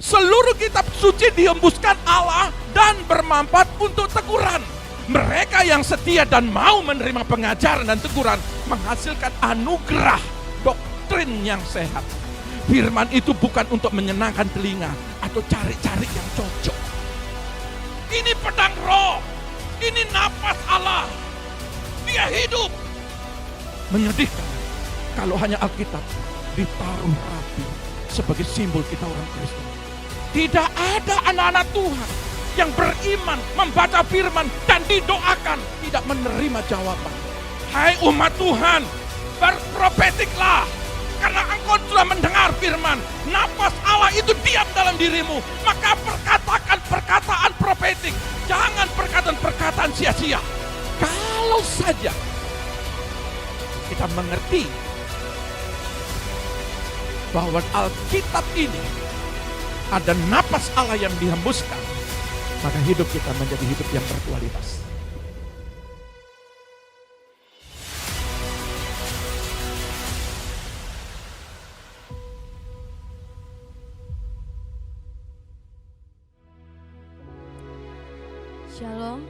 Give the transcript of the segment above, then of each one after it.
Seluruh kitab suci dihembuskan Allah dan bermanfaat untuk teguran. Mereka yang setia dan mau menerima pengajaran dan teguran menghasilkan anugerah doktrin yang sehat. Firman itu bukan untuk menyenangkan telinga atau cari-cari yang cocok. Ini pedang roh, ini napas Allah. Dia hidup. Menyedihkan kalau hanya Alkitab ditaruh rapi sebagai simbol kita orang Kristen. Tidak ada anak-anak Tuhan yang beriman, membaca firman dan didoakan tidak menerima jawaban. Hai umat Tuhan, berprofetiklah. Karena engkau sudah mendengar firman, nafas Allah itu diam dalam dirimu. Maka perkatakan perkataan profetik. Jangan perkataan-perkataan sia-sia. Kalau saja kita mengerti bahwa Alkitab ini ada napas Allah yang dihembuskan, maka hidup kita menjadi hidup yang berkualitas. Shalom.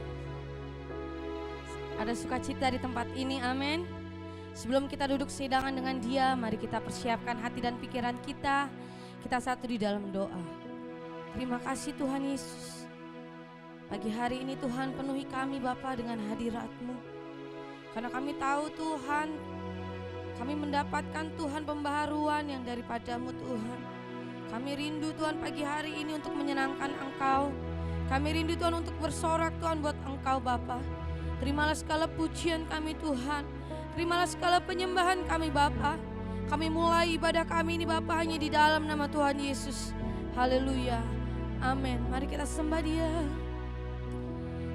Ada sukacita di tempat ini, amin. Sebelum kita duduk sehidangan dengan Dia, mari kita persiapkan hati dan pikiran kita. Kita satu di dalam doa. Terima kasih Tuhan Yesus. Pagi hari ini Tuhan penuhi kami Bapa dengan hadirat-Mu. Karena kami tahu Tuhan, kami mendapatkan Tuhan pembaharuan yang daripada-Mu Tuhan. Kami rindu Tuhan pagi hari ini untuk menyenangkan Engkau. Kami rindu Tuhan untuk bersorak Tuhan buat Engkau Bapa. Terimalah segala pujian kami Tuhan. Terimalah segala penyembahan kami Bapa. Kami mulai ibadah kami ini Bapa hanya di dalam nama Tuhan Yesus. Haleluya. Amin. Mari kita sembah Dia.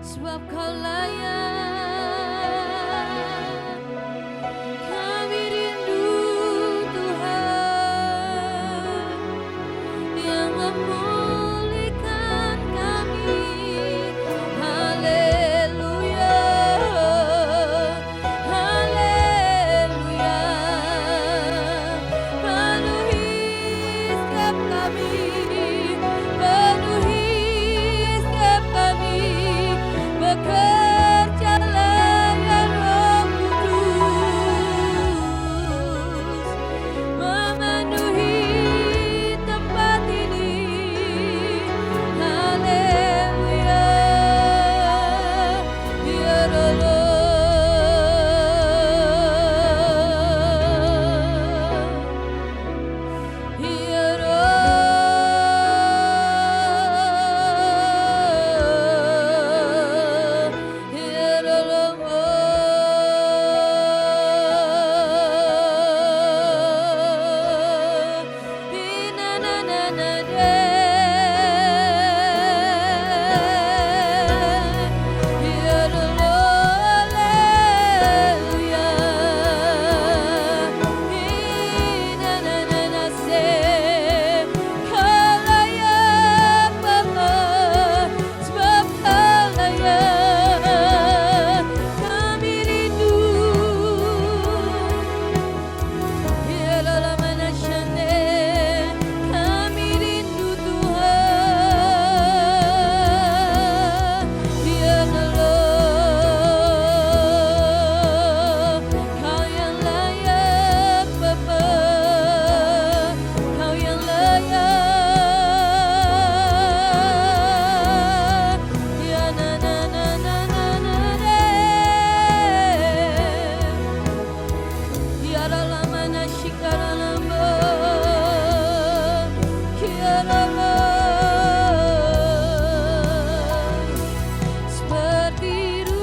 Sebab Kau layak. Kami rindu Tuhan yang memulihkan kami. Haleluya. Haleluya. Penuhi setiap kami. Penuhi setiap kami. Bekerjalah ya Roh Kudus, memenuhi tempat ini. Haleluya. Ya Allah, ya seperti rindu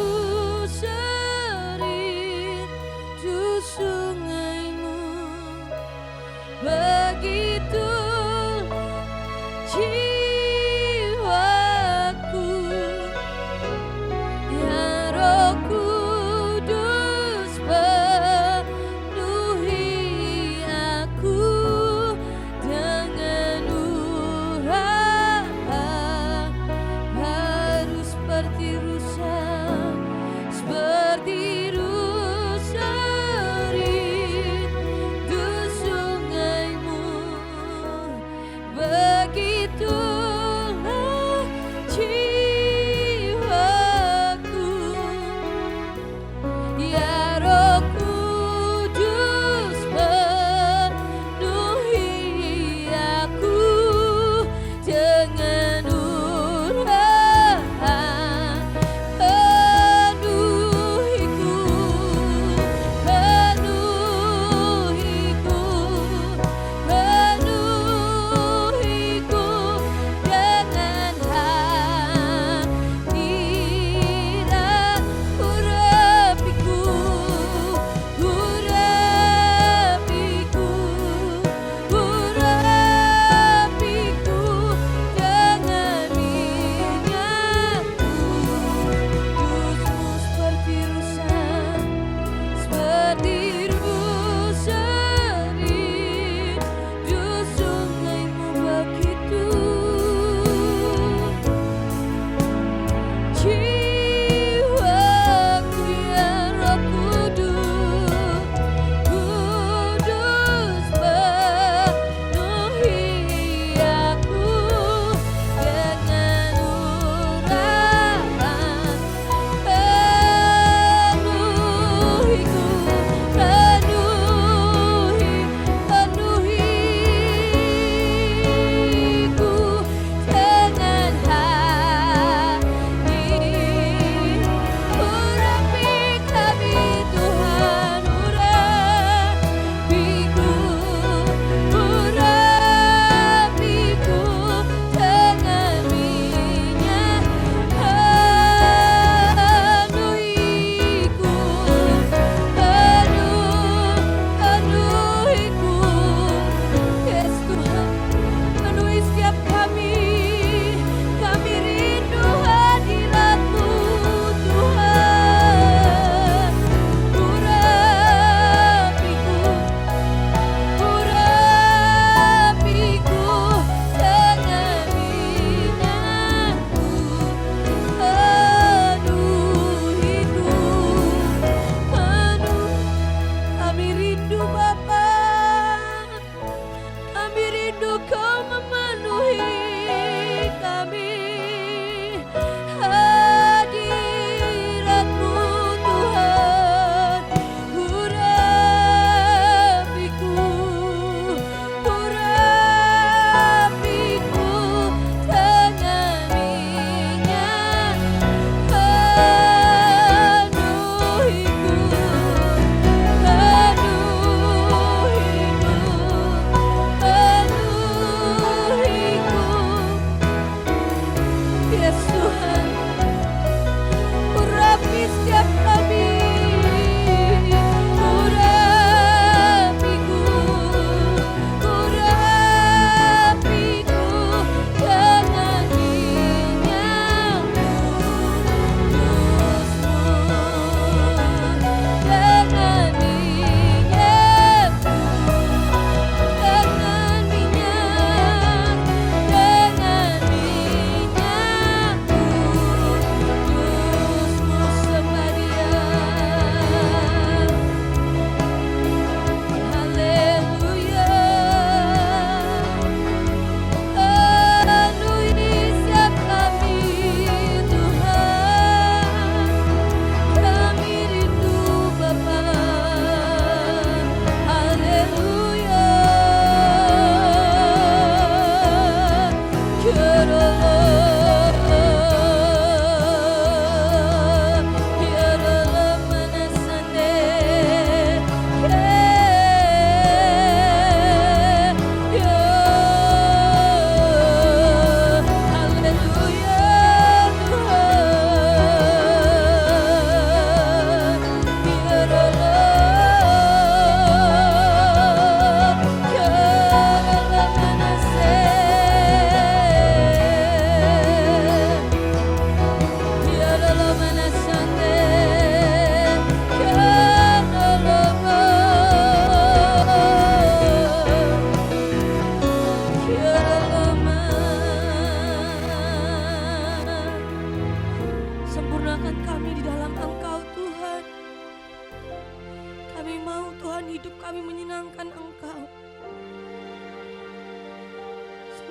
sungai-Mu, begitu jiwaku. Ya Roh Kudus penuhi aku dengan urapan baru seperti rusa rindu sungai-Mu, begitu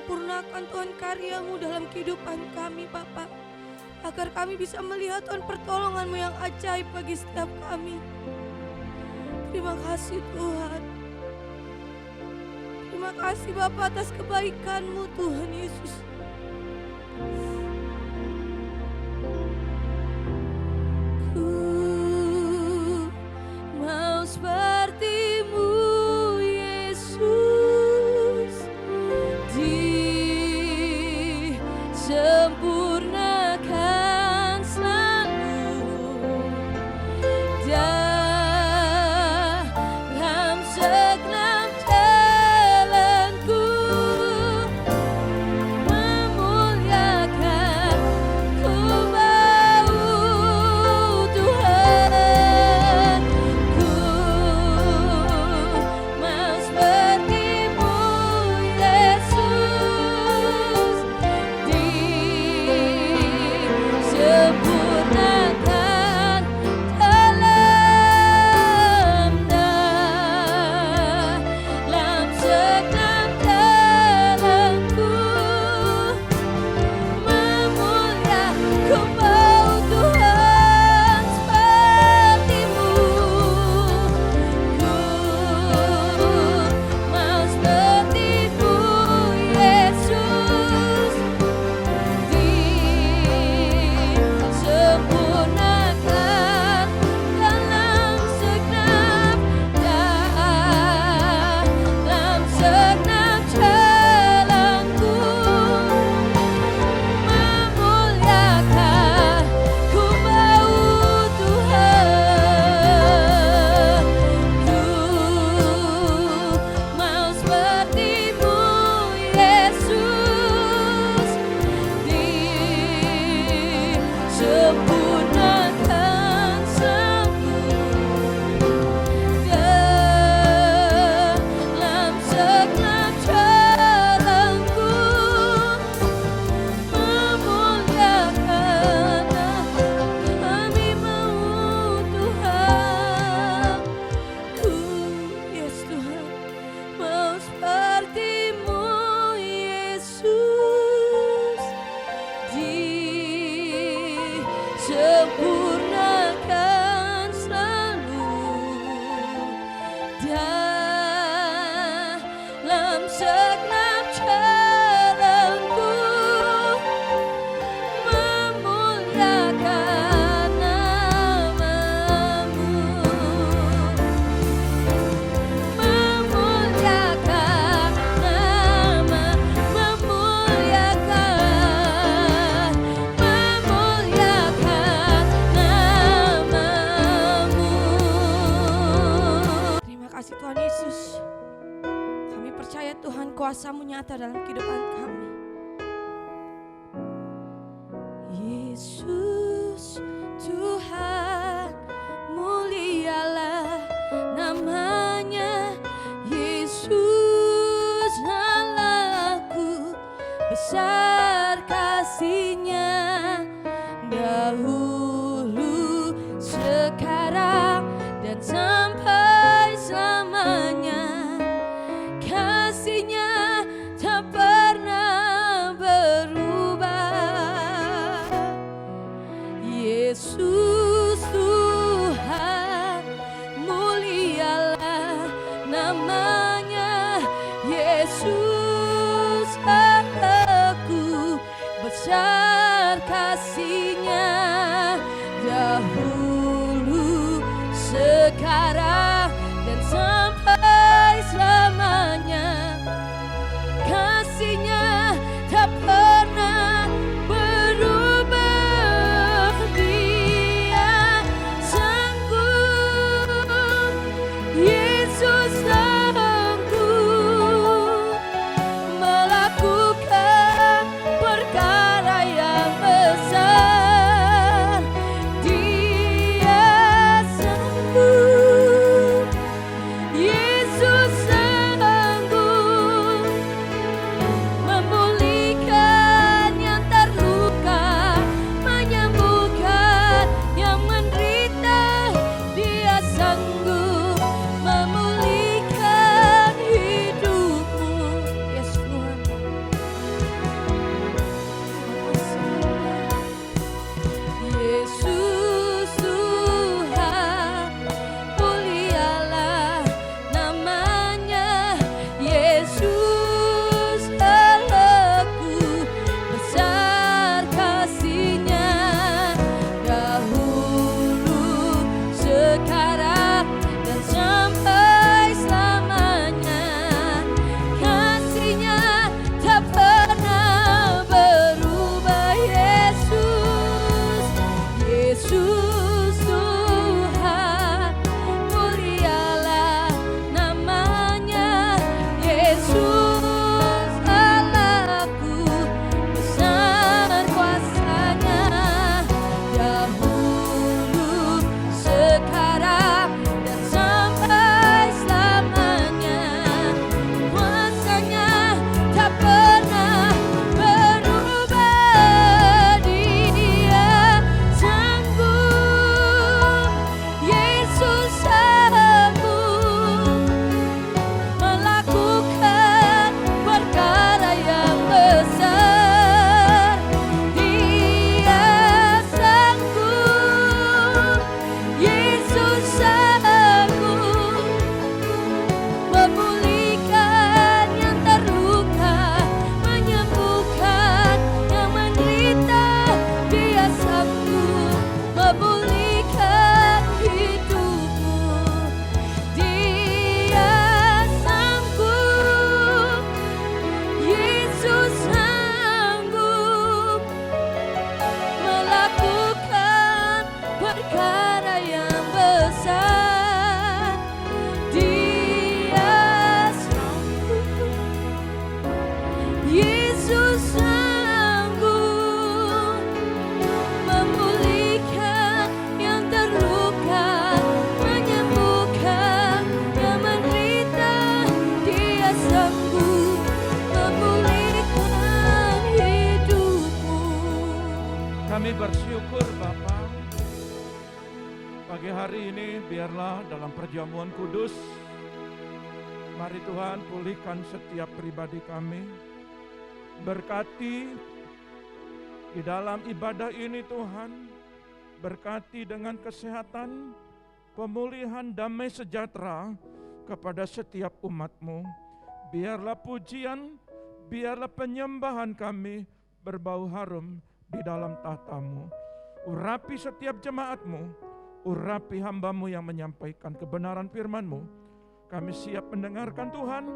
sempurnakan Tuhan karya-Mu dalam kehidupan kami Bapa. Agar kami bisa melihat Tuhan pertolongan-Mu yang ajaib bagi setiap kami. Terima kasih Tuhan. Terima kasih Bapa atas kebaikan-Mu Tuhan Yesus. Ku mau seperti-Mu Yesus, disempurnakan selalu dalam segenap jalanku, memuliakan ku bau Tuhan. Ku mau seperti-Mu Yesus, disempurnakan dalam segenap jalanku, memuliakan ku bau Tuhan seperti-Mu. Ku mau seperti-Mu Yesus, disempurnakan dalam segenap jalanku, memuliakan ku bau Tuhan. Ku mau seperti-Mu Yesus, disempurnakan selalu dalam segenap jalanku, memuliakan kami mau Tuhan. Ku, yes Tuhan, mau seperti-Mu Yesus, disempurnakan selalu dalam segenap jalanku, memuliakan nama-Mu, memuliakan nama, memuliakan nama-Mu. Terima kasih Tuhan Yesus. Kami percaya Tuhan kuasa-Mu nyata dalam kehidupan kami. Yesus Tuhan, mulialah namanya. Yesus Allahku, besar kasih-Nya, dahulu, sekarang, dan sampai selamanya. Kasih-Nya tak pernah berubah. Yesus Tuhan, mulialah namanya. Yesus aku, besar kasih-Nya, dahulu, sekarang, bersyukur Bapa. Pagi hari ini biarlah dalam perjamuan kudus, mari Tuhan pulihkan setiap pribadi kami. Berkati di dalam ibadah ini Tuhan, berkati dengan kesehatan, pemulihan, damai sejahtera kepada setiap umat-Mu. Biarlah pujian, biarlah penyembahan kami berbau harum di dalam tahta-Mu. Urapi setiap jemaat-Mu, urapi hamba-Mu yang menyampaikan kebenaran firman-Mu. Kami siap mendengarkan Tuhan,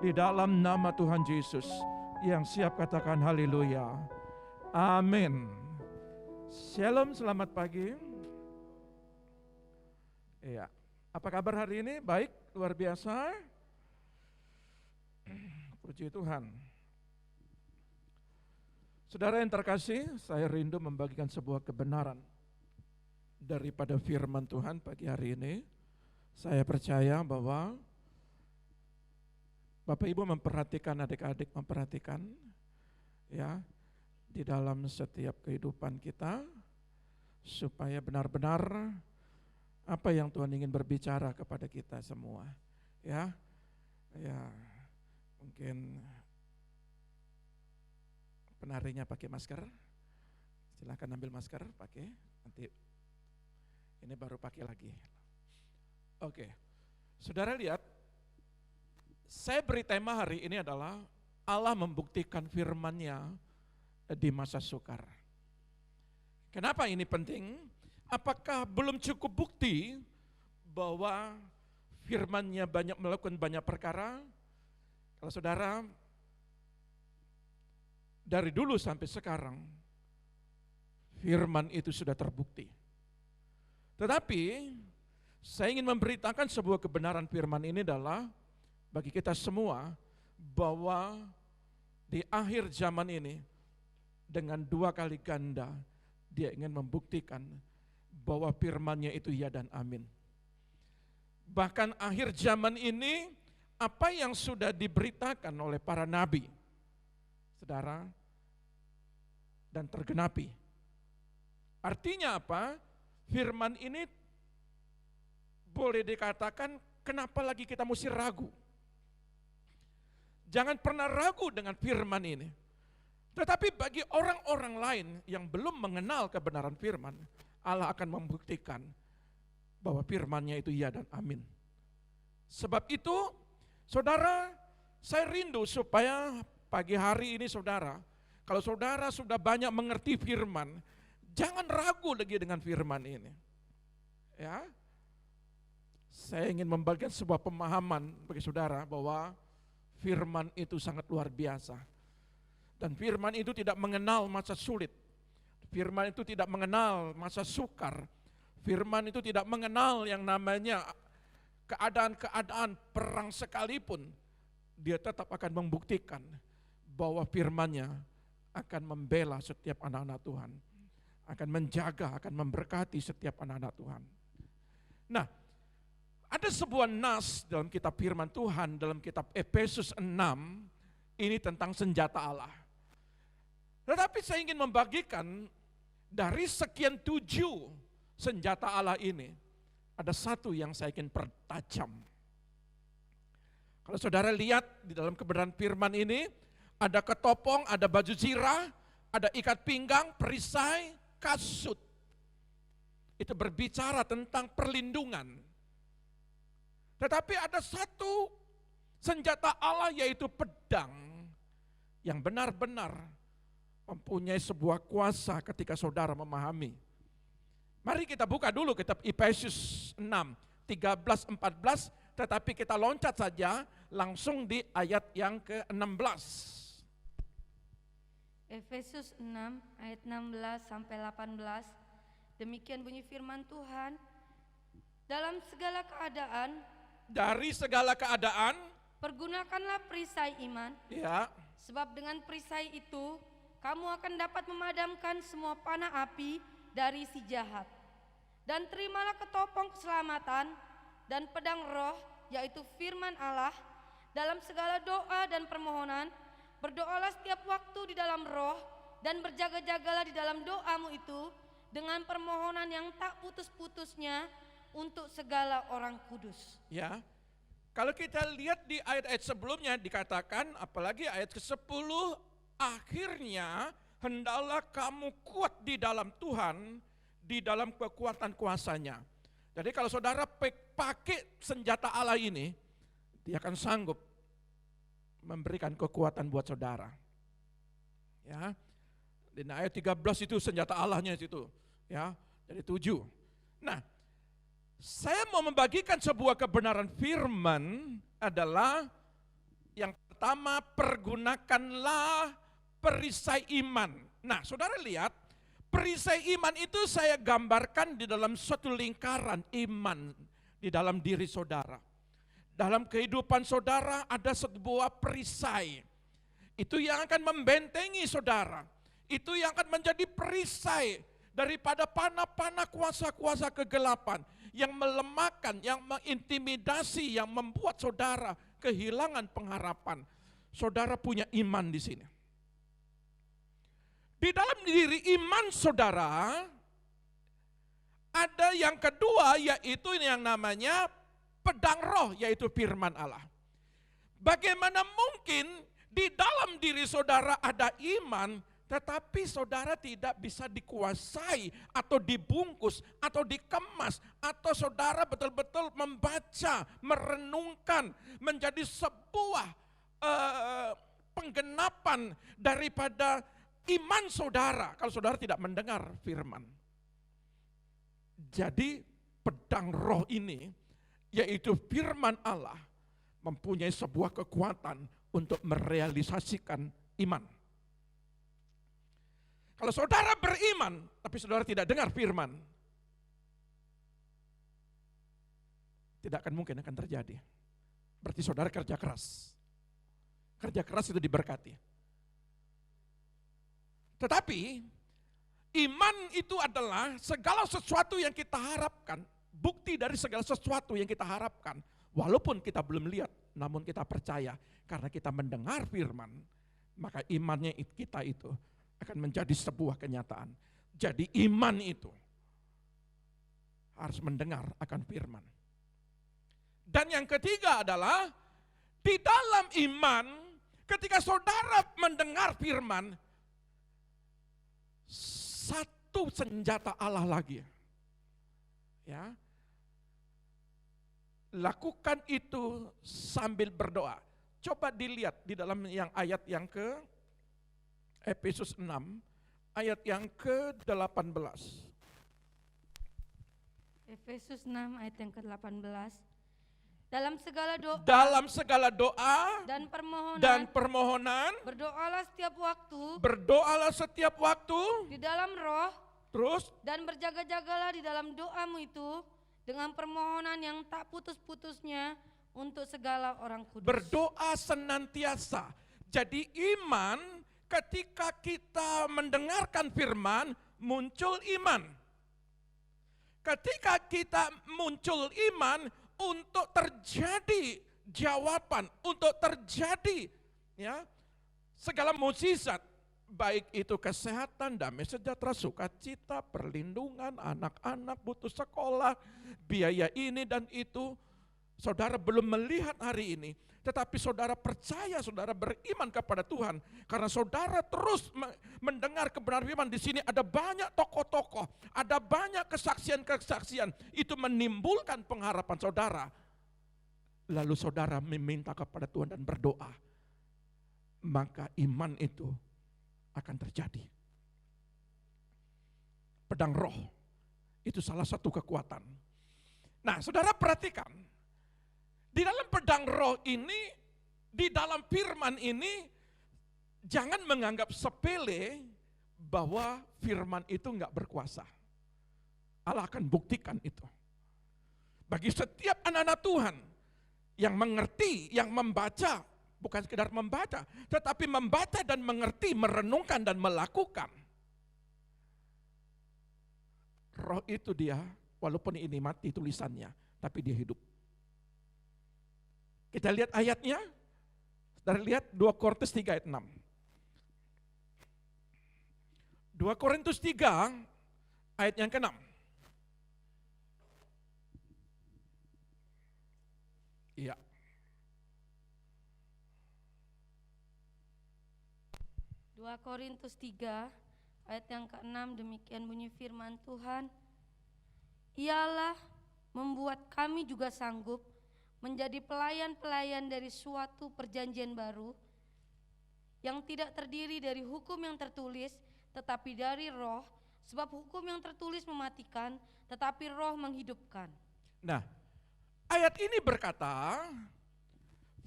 di dalam nama Tuhan Yesus. Yang siap katakan haleluya. Amin. Shalom, selamat pagi. Iya, apa kabar hari ini? Baik, luar biasa. Puji Tuhan. Saudara yang terkasih, saya rindu membagikan sebuah kebenaran daripada firman Tuhan pagi hari ini. Saya percaya bahwa Bapak Ibu memperhatikan, adik-adik memperhatikan ya di dalam setiap kehidupan kita, supaya benar-benar apa yang Tuhan ingin berbicara kepada kita semua. Ya, mungkin penarinya pakai masker, silahkan ambil masker, pakai, nanti ini baru pakai lagi. Oke, saudara lihat, saya beri tema hari ini adalah Allah membuktikan firman-Nya di masa sukar. Kenapa ini penting? Apakah belum cukup bukti bahwa firman-Nya banyak melakukan banyak perkara? Kalau saudara dari dulu sampai sekarang, firman itu sudah terbukti. Tetapi, saya ingin memberitakan sebuah kebenaran firman ini adalah, bagi kita semua, bahwa di akhir zaman ini, dengan 2 kali ganda, Dia ingin membuktikan bahwa firman-Nya itu ya dan amin. Bahkan akhir zaman ini, apa yang sudah diberitakan oleh para nabi, saudara, dan tergenapi. Artinya apa? Firman ini boleh dikatakan, kenapa lagi kita mesti ragu? Jangan pernah ragu dengan firman ini. Tetapi bagi orang-orang lain yang belum mengenal kebenaran firman, Allah akan membuktikan bahwa firman-Nya itu ya dan amin. Sebab itu, saudara, saya rindu supaya pagi hari ini saudara, kalau saudara sudah banyak mengerti firman, jangan ragu lagi dengan firman ini. Ya, saya ingin membagikan sebuah pemahaman bagi saudara bahwa firman itu sangat luar biasa. Dan firman itu tidak mengenal masa sulit. Firman itu tidak mengenal masa sukar. Firman itu tidak mengenal yang namanya keadaan-keadaan perang sekalipun. Dia tetap akan membuktikan bahwa firman-Nya akan membela setiap anak-anak Tuhan, akan menjaga, akan memberkati setiap anak-anak Tuhan. Nah, ada sebuah nas dalam kitab firman Tuhan, dalam kitab Efesus 6, ini tentang senjata Allah. Tetapi saya ingin membagikan dari sekian 7 senjata Allah ini, ada satu yang saya ingin pertajam. Kalau saudara lihat di dalam kebenaran firman ini, ada ketopong, ada baju zirah, ada ikat pinggang, perisai, kasut. Itu berbicara tentang perlindungan. Tetapi ada satu senjata Allah, yaitu pedang, yang benar-benar mempunyai sebuah kuasa ketika saudara memahami. Mari kita buka dulu kitab Efesus 6, 13-14, tetapi kita loncat saja langsung di ayat yang ke-16. Efesus 6 ayat 16-18, demikian bunyi firman Tuhan. Dalam segala keadaan, dari segala keadaan, pergunakanlah perisai iman, ya, sebab dengan perisai itu kamu akan dapat memadamkan semua panah api dari si jahat. Dan terimalah ketopong keselamatan dan pedang roh, yaitu firman Allah. Dalam segala doa dan permohonan, berdoalah setiap waktu di dalam roh, dan berjaga-jagalah di dalam doamu itu dengan permohonan yang tak putus-putusnya untuk segala orang kudus. Ya, kalau kita lihat di ayat-ayat sebelumnya dikatakan, apalagi ayat ke-10, akhirnya hendaklah kamu kuat di dalam Tuhan, di dalam kekuatan kuasanya. Jadi kalau saudara pakai senjata Allah ini, dia akan sanggup memberikan kekuatan buat saudara. Ya, di ayat 13 itu senjata Allahnya itu, ya, dari 7. Nah, saya mau membagikan sebuah kebenaran firman adalah yang pertama, pergunakanlah perisai iman. Nah, saudara lihat, perisai iman itu saya gambarkan di dalam suatu lingkaran iman di dalam diri saudara. Dalam kehidupan saudara ada sebuah perisai. Itu yang akan membentengi saudara. Itu yang akan menjadi perisai daripada panah-panah kuasa-kuasa kegelapan yang melemahkan, yang mengintimidasi, yang membuat saudara kehilangan pengharapan. Saudara punya iman di sini. Di dalam diri iman saudara ada yang kedua, yaitu yang namanya pedang roh, yaitu firman Allah. Bagaimana mungkin di dalam diri saudara ada iman, tetapi saudara tidak bisa dikuasai atau dibungkus atau dikemas, atau saudara betul-betul membaca, merenungkan menjadi sebuah penggenapan daripada iman saudara kalau saudara tidak mendengar firman. Jadi pedang roh ini, yaitu firman Allah, mempunyai sebuah kekuatan untuk merealisasikan iman. Kalau saudara beriman, tapi saudara tidak dengar firman, tidak akan mungkin akan terjadi. Berarti saudara kerja keras. Kerja keras itu diberkati. Tetapi iman itu adalah segala sesuatu yang kita harapkan, bukti dari segala sesuatu yang kita harapkan. Walaupun kita belum lihat, namun kita percaya karena kita mendengar firman, maka imannya kita itu akan menjadi sebuah kenyataan. Jadi iman itu harus mendengar akan firman. Dan yang ketiga adalah di dalam iman, ketika saudara mendengar firman, satu senjata Allah lagi. Ya. Lakukan itu sambil berdoa. Coba dilihat di dalam yang ayat yang ke Efesus 6, ayat yang ke-18. Efesus 6 ayat yang ke-18. Dalam segala doa dan permohonan berdoalah setiap waktu di dalam roh, terus dan berjaga-jagalah di dalam doamu itu dengan permohonan yang tak putus-putusnya untuk segala orang kudus. Berdoa senantiasa. Jadi iman, ketika kita mendengarkan firman, muncul iman. Ketika kita muncul iman, untuk terjadi jawaban, untuk terjadi ya segala mukjizat, baik itu kesehatan, damai sejahtera, sukacita, perlindungan, anak-anak butuh sekolah, biaya ini dan itu. Saudara belum melihat hari ini, tetapi saudara percaya, saudara beriman kepada Tuhan, karena saudara terus mendengar kebenaran firman. Di sini ada banyak tokoh-tokoh, ada banyak kesaksian-kesaksian, itu menimbulkan pengharapan saudara. Lalu saudara meminta kepada Tuhan dan berdoa, maka iman itu akan terjadi. Pedang roh itu salah satu kekuatan. Nah, saudara perhatikan, di dalam pedang roh ini, di dalam firman ini, jangan menganggap sepele bahwa firman itu enggak berkuasa. Allah akan buktikan itu. Bagi setiap anak-anak Tuhan yang mengerti, yang membaca, bukan sekedar membaca, tetapi membaca dan mengerti, merenungkan dan melakukan. Roh itu dia, walaupun ini mati tulisannya, tapi dia hidup. Kita lihat ayatnya, saudara lihat 2 Korintus 3 ayat 6. 2 Korintus 3 ayat yang ke-6. Iya. Dua Korintus 3 ayat yang ke-6, demikian bunyi firman Tuhan. Ialah membuat kami juga sanggup menjadi pelayan-pelayan dari suatu perjanjian baru yang tidak terdiri dari hukum yang tertulis, tetapi dari roh, sebab hukum yang tertulis mematikan, tetapi roh menghidupkan. Nah, ayat ini berkata,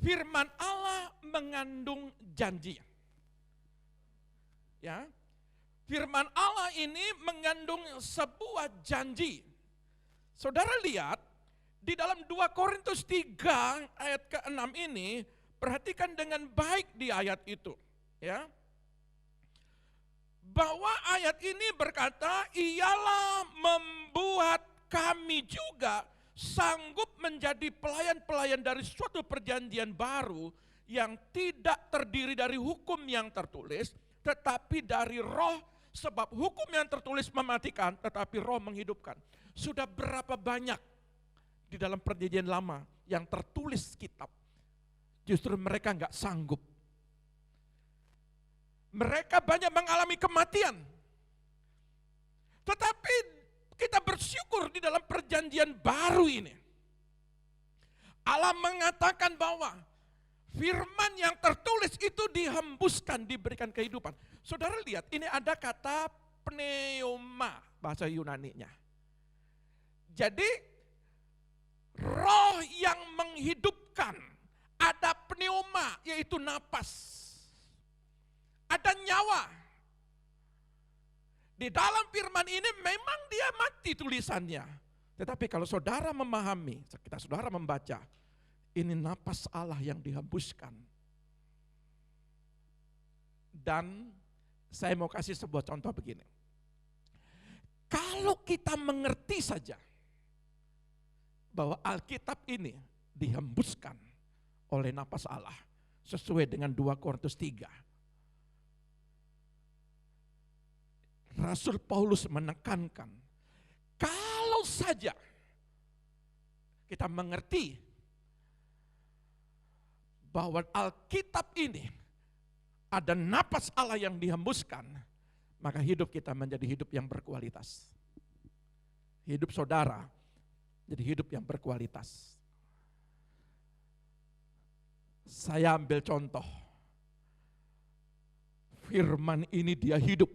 firman Allah mengandung janji. Ya, firman Allah ini mengandung sebuah janji. Saudara lihat, di dalam 2 Korintus 3 ayat ke-6 ini, perhatikan dengan baik di ayat itu. Ya, bahwa ayat ini berkata, ialah membuat kami juga sanggup menjadi pelayan-pelayan dari suatu perjanjian baru yang tidak terdiri dari hukum yang tertulis, tetapi dari roh, sebab hukum yang tertulis mematikan, tetapi roh menghidupkan. Sudah berapa banyak di dalam perjanjian lama yang tertulis kitab, justru mereka nggak sanggup. Mereka banyak mengalami kematian. Tetapi kita bersyukur di dalam perjanjian baru ini. Allah mengatakan bahwa firman yang tertulis itu dihembuskan, diberikan kehidupan. Saudara lihat, ini ada kata pneuma, bahasa Yunaninya. Jadi, roh yang menghidupkan, ada pneuma, yaitu napas. Ada nyawa. Di dalam firman ini memang dia mati tulisannya. Tetapi kalau saudara memahami, saudara membaca, ini napas Allah yang dihembuskan. Dan saya mau kasih sebuah contoh begini. Kalau kita mengerti saja bahwa Alkitab ini dihembuskan oleh napas Allah sesuai dengan 2 Korintus 3. Rasul Paulus menekankan, kalau saja kita mengerti bahwa Alkitab ini ada napas Allah yang dihembuskan, maka hidup kita menjadi hidup yang berkualitas. Hidup saudara jadi hidup yang berkualitas. Saya ambil contoh, firman ini dia hidup.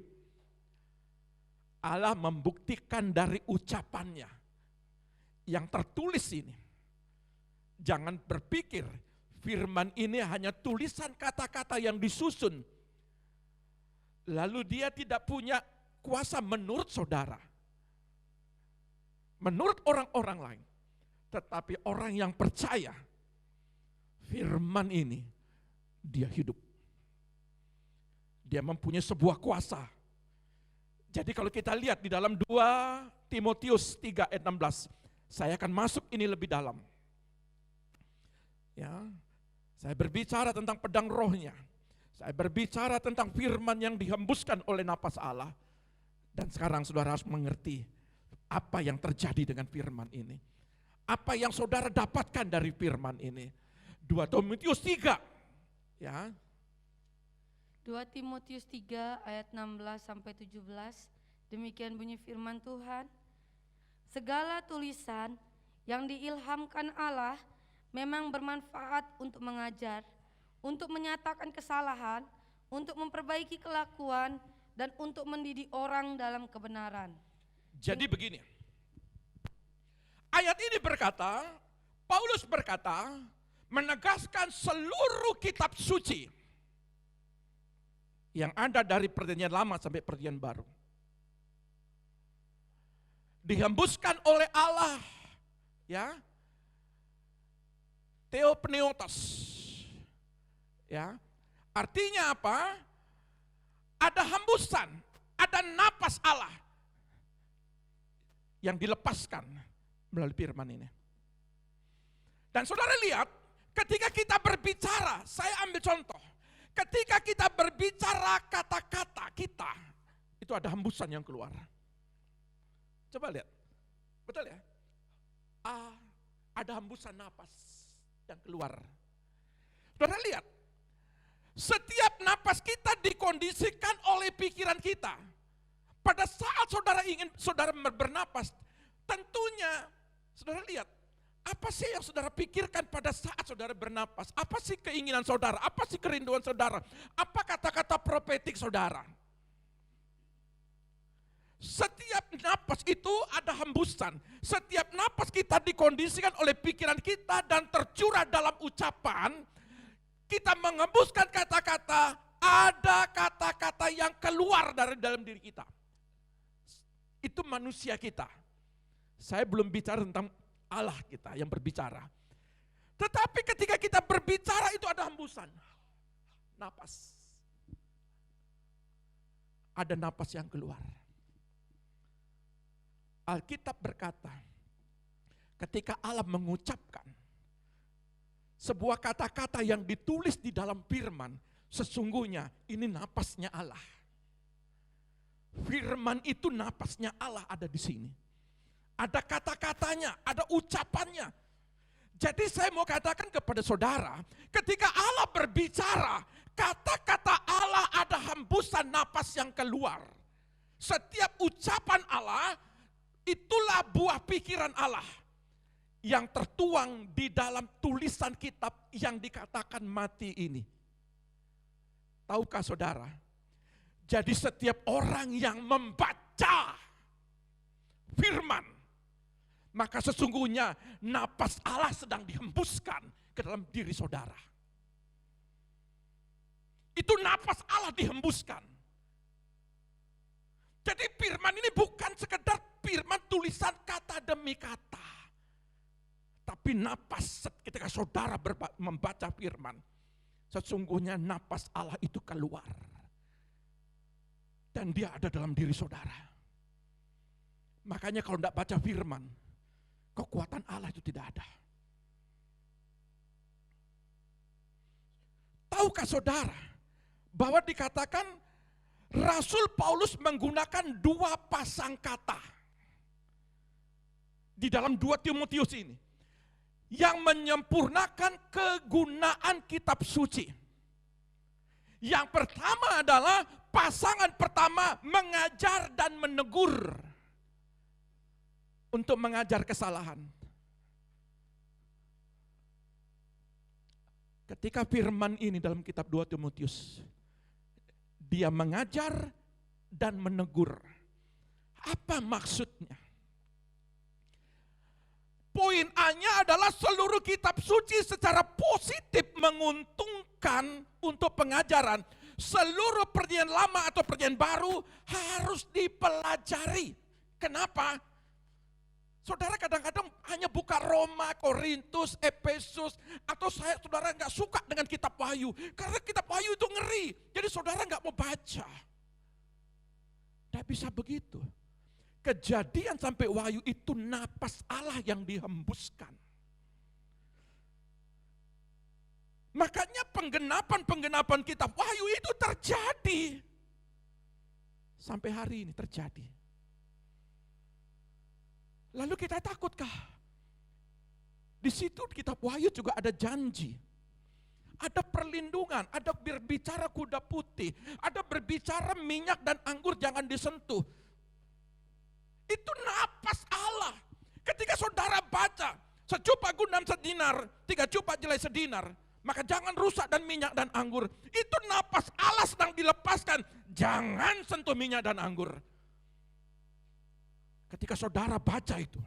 Allah membuktikan dari ucapannya yang tertulis ini. Jangan berpikir firman ini hanya tulisan kata-kata yang disusun. Lalu dia tidak punya kuasa menurut saudara. Menurut orang-orang lain. Tetapi orang yang percaya firman ini, dia hidup. Dia mempunyai sebuah kuasa. Jadi kalau kita lihat di dalam 2 Timotius 3 ayat 16, saya akan masuk ini lebih dalam. Ya, saya berbicara tentang pedang rohnya. Saya berbicara tentang firman yang dihembuskan oleh napas Allah. Dan sekarang saudara harus mengerti apa yang terjadi dengan firman ini. Apa yang saudara dapatkan dari firman ini. 2 Timotius 3. Ya. 2 Timotius 3 ayat 16 sampai 17, demikian bunyi firman Tuhan. Segala tulisan yang diilhamkan Allah memang bermanfaat untuk mengajar, untuk menyatakan kesalahan, untuk memperbaiki kelakuan, dan untuk mendidik orang dalam kebenaran. Jadi begini, ayat ini berkata, Paulus berkata, menegaskan seluruh kitab suci yang ada dari perjanjian lama sampai perjanjian baru dihembuskan oleh Allah, ya, theopneustos, ya, artinya apa? Ada hembusan, ada napas Allah yang dilepaskan melalui firman ini. Dan saudara lihat, ketika kita berbicara, saya ambil contoh. Ketika kita berbicara kata-kata kita, itu ada hembusan yang keluar. Coba lihat, betul ya? Ada hembusan napas yang keluar. Saudara lihat, setiap napas kita dikondisikan oleh pikiran kita. Pada saat saudara bernapas, tentunya saudara lihat, apa sih yang saudara pikirkan pada saat saudara bernapas? Apa sih keinginan saudara? Apa sih kerinduan saudara? Apa kata-kata profetik saudara? Setiap napas itu ada hembusan. Setiap napas kita dikondisikan oleh pikiran kita dan tercurah dalam ucapan. Kita mengembuskan kata-kata, ada kata-kata yang keluar dari dalam diri kita. Itu manusia kita. Saya belum bicara tentang Allah kita yang berbicara. Tetapi ketika kita berbicara itu ada hembusan. Napas. Ada napas yang keluar. Alkitab berkata, ketika Allah mengucapkan sebuah kata-kata yang ditulis di dalam firman, sesungguhnya ini napasnya Allah. Firman itu napasnya Allah ada di sini. Ada kata-katanya, ada ucapannya. Jadi saya mau katakan kepada saudara, ketika Allah berbicara, kata-kata Allah ada hembusan napas yang keluar. Setiap ucapan Allah, itulah buah pikiran Allah yang tertuang di dalam tulisan kitab yang dikatakan mati ini. Tahukah saudara? Jadi setiap orang yang membaca firman, maka sesungguhnya napas Allah sedang dihembuskan ke dalam diri saudara. Itu napas Allah dihembuskan. Jadi firman ini bukan sekedar firman tulisan kata demi kata. Tapi napas ketika saudara membaca firman, sesungguhnya napas Allah itu keluar. Dan dia ada dalam diri saudara. Makanya kalau tidak baca firman, kekuatan Allah itu tidak ada. Tahukah saudara bahwa dikatakan Rasul Paulus menggunakan dua pasang kata di dalam 2 Timotius ini yang menyempurnakan kegunaan kitab suci. Yang pertama adalah pasangan pertama mengajar dan menegur untuk mengajar kesalahan. Ketika firman ini dalam kitab 2 Timotius, dia mengajar dan menegur. Apa maksudnya? Poin A-nya adalah seluruh kitab suci secara positif menguntungkan untuk pengajaran. Seluruh perjanjian lama atau perjanjian baru harus dipelajari. Kenapa? Saudara kadang-kadang hanya buka Roma, Korintus, Efesus, atau saudara nggak suka dengan kitab Wahyu. Karena kitab Wahyu itu ngeri, jadi saudara nggak mau baca. Tidak bisa begitu. Kejadian sampai Wahyu itu napas Allah yang dihembuskan. Makanya penggenapan kitab Wahyu itu terjadi. Sampai hari ini terjadi. Lalu kita takutkah? Di situ kitab Wahyu juga ada janji. Ada perlindungan, ada berbicara kuda putih, ada berbicara minyak dan anggur jangan disentuh. Itu napas Allah. Ketika saudara baca, secupa gundam sedinar, 3 cupa jelai sedinar, maka jangan rusak dan minyak dan anggur. Itu napas Allah sedang dilepaskan. Jangan sentuh minyak dan anggur. Ketika saudara baca itu,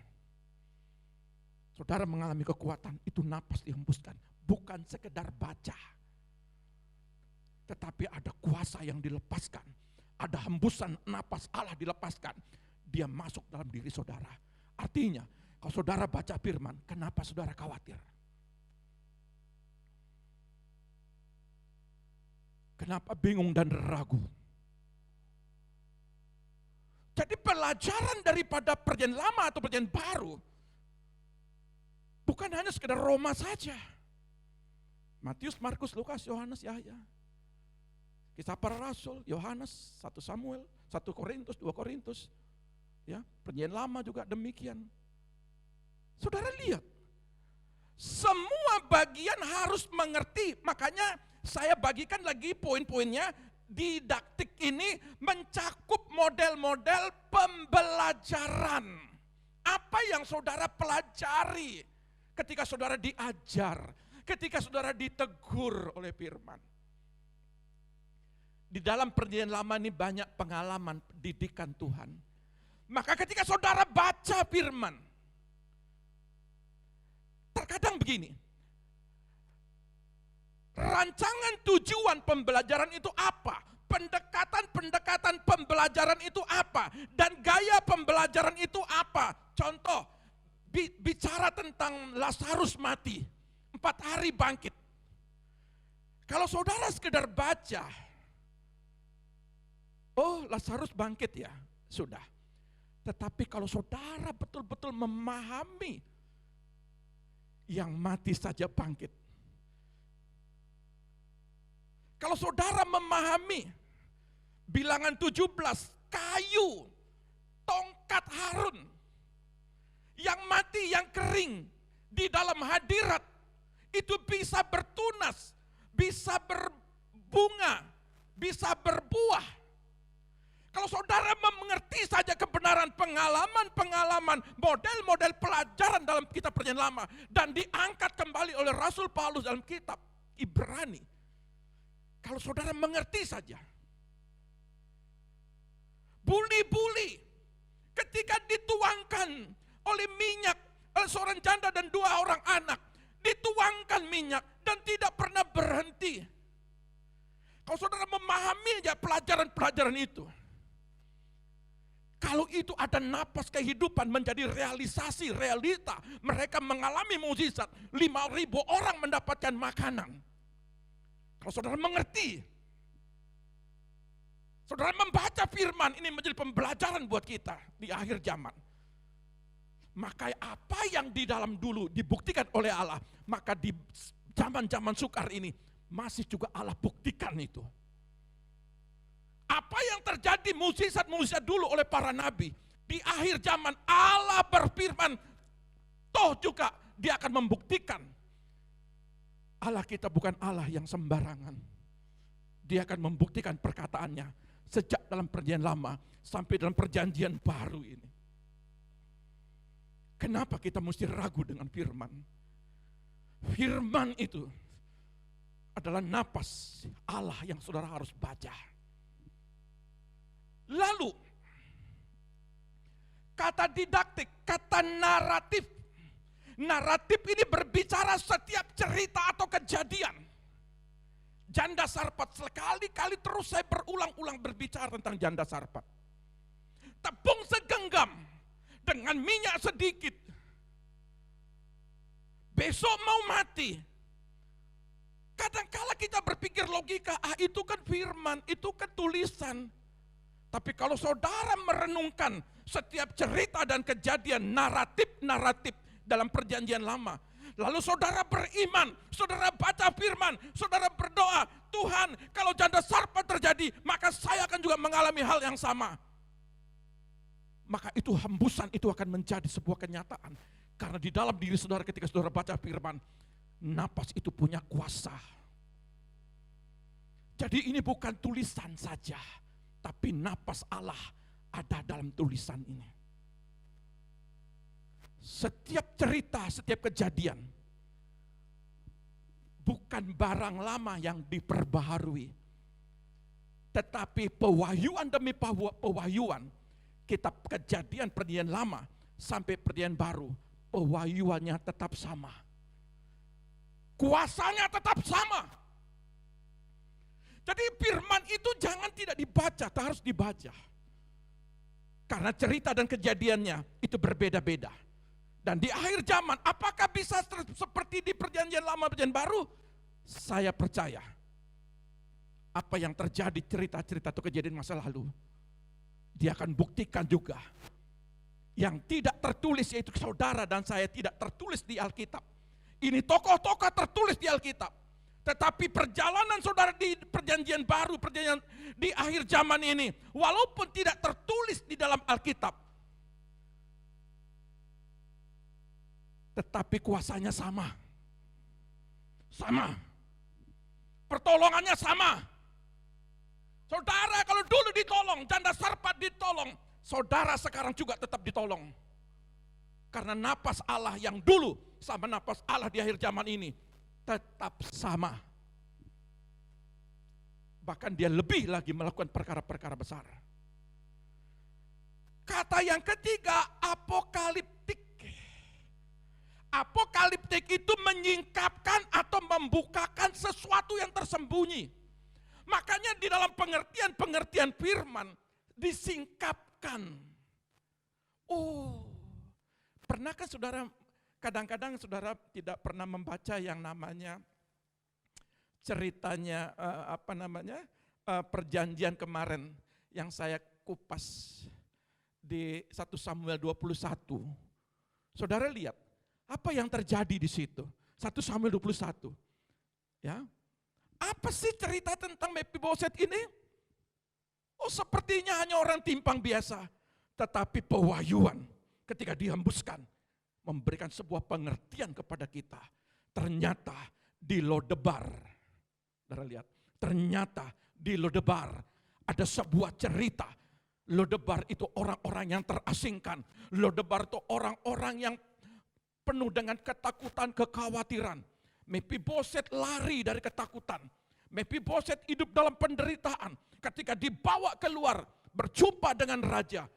saudara mengalami kekuatan, itu napas dihembuskan. Bukan sekedar baca. Tetapi ada kuasa yang dilepaskan. Ada hembusan napas Allah dilepaskan. Dia masuk dalam diri saudara. Artinya, kalau saudara baca firman, kenapa saudara khawatir? Kenapa bingung dan ragu? Jadi pelajaran daripada perjanjian lama atau perjanjian baru bukan hanya sekedar Roma saja. Matius, Markus, Lukas, Yohanes, Yahya. Kisah para Rasul, Yohanes, 1 Samuel, 1 Korintus, 2 Korintus. Ya, Perjanjian Lama juga demikian. Saudara lihat, semua bagian harus mengerti. Makanya saya bagikan lagi poin-poinnya. Didaktik ini mencakup model-model pembelajaran. Apa yang saudara pelajari ketika saudara diajar, ketika saudara ditegur oleh firman. Di dalam Perjanjian Lama ini banyak pengalaman didikan Tuhan. Maka ketika saudara baca firman, terkadang begini, rancangan tujuan pembelajaran itu apa? Pendekatan-pendekatan pembelajaran itu apa? Dan gaya pembelajaran itu apa? Contoh, bicara tentang Lazarus mati, 4 hari bangkit. Kalau saudara sekedar baca, oh Lazarus bangkit ya, sudah. Tetapi kalau saudara betul-betul memahami yang mati saja bangkit. Kalau saudara memahami bilangan 17, kayu, tongkat Harun, yang mati, yang kering, di dalam hadirat, itu bisa bertunas, bisa berbunga, bisa berbuah. Kalau saudara mengerti saja kebenaran pengalaman-pengalaman, model-model pelajaran dalam kitab Perjanjian Lama, dan diangkat kembali oleh Rasul Paulus dalam kitab Ibrani, kalau saudara mengerti saja, buli-buli ketika dituangkan oleh minyak oleh seorang janda dan 2 orang anak, dituangkan minyak dan tidak pernah berhenti. Kalau saudara memahami aja pelajaran-pelajaran itu, kalau itu ada napas kehidupan menjadi realisasi, realita, mereka mengalami mukjizat, 5.000 orang mendapatkan makanan. Kalau saudara mengerti, saudara membaca firman, ini menjadi pembelajaran buat kita di akhir zaman. Maka apa yang di dalam dulu dibuktikan oleh Allah, maka di zaman-zaman sukar ini masih juga Allah buktikan itu. Apa yang terjadi mukjizat-mukjizat dulu oleh para nabi, di akhir zaman Allah berfirman, toh juga dia akan membuktikan. Allah kita bukan Allah yang sembarangan. Dia akan membuktikan perkataannya sejak dalam Perjanjian Lama sampai dalam Perjanjian Baru ini. Kenapa kita mesti ragu dengan firman? Firman itu adalah napas Allah yang saudara harus baca. Lalu, kata didaktik, kata naratif. Naratif ini berbicara setiap cerita atau kejadian. Janda Sarpat, sekali-kali terus saya berulang-ulang berbicara tentang janda Sarpat. Tepung segenggam dengan minyak sedikit. Besok mau mati. Kadang-kala kita berpikir logika, itu kan firman, itu kan tulisan. Tapi kalau saudara merenungkan setiap cerita dan kejadian naratif dalam Perjanjian Lama, lalu saudara beriman, saudara baca firman, saudara berdoa, Tuhan kalau janda Sarpat terjadi, maka saya akan juga mengalami hal yang sama. Maka itu hembusan itu akan menjadi sebuah kenyataan. Karena di dalam diri saudara ketika saudara baca firman, napas itu punya kuasa. Jadi ini bukan tulisan saja, tapi napas Allah ada dalam tulisan ini. Setiap cerita, setiap kejadian bukan barang lama yang diperbaharui, tetapi pewahyuan demi pewahyuan, kitab Kejadian Perjanjian Lama sampai Perjanjian Baru, pewahyuannya tetap sama, kuasanya tetap sama. Jadi firman itu jangan tidak dibaca, harus dibaca. Karena cerita dan kejadiannya itu berbeda-beda. Dan di akhir zaman, apakah bisa seperti di Perjanjian Lama, Perjanjian Baru? Saya percaya, apa yang terjadi cerita-cerita atau kejadian masa lalu, dia akan buktikan juga. Yang tidak tertulis yaitu saudara dan saya tidak tertulis di Alkitab. Ini tokoh-tokoh tertulis di Alkitab. Tetapi perjalanan saudara di perjanjian baru, perjanjian di akhir zaman ini, walaupun tidak tertulis di dalam Alkitab, tetapi kuasanya sama. Sama. Pertolongannya sama. Saudara kalau dulu ditolong, janda Sarfat ditolong, saudara sekarang juga tetap ditolong. Karena napas Allah yang dulu sama napas Allah di akhir zaman ini tetap sama. Bahkan dia lebih lagi melakukan perkara-perkara besar. Kata yang ketiga, apokaliptik. Apokaliptik itu menyingkapkan atau membukakan sesuatu yang tersembunyi. Makanya di dalam pengertian firman disingkapkan. Oh, pernahkah saudara, kadang-kadang saudara tidak pernah membaca yang namanya ceritanya perjanjian kemarin yang saya kupas di 1 Samuel 21. Saudara lihat apa yang terjadi di situ. 1 Samuel 21. Ya. Apa sih cerita tentang Mephiboset ini? Oh, sepertinya hanya orang timpang biasa, tetapi pewahyuan ketika dihembuskan memberikan sebuah pengertian kepada kita. Ternyata di Lodebar, saudara lihat, ternyata di Lodebar ada sebuah cerita. Lodebar itu orang-orang yang terasingkan. Lodebar itu orang-orang yang penuh dengan ketakutan, kekhawatiran. Mephiboset lari dari ketakutan. Mephiboset hidup dalam penderitaan. Ketika dibawa keluar, berjumpa dengan raja.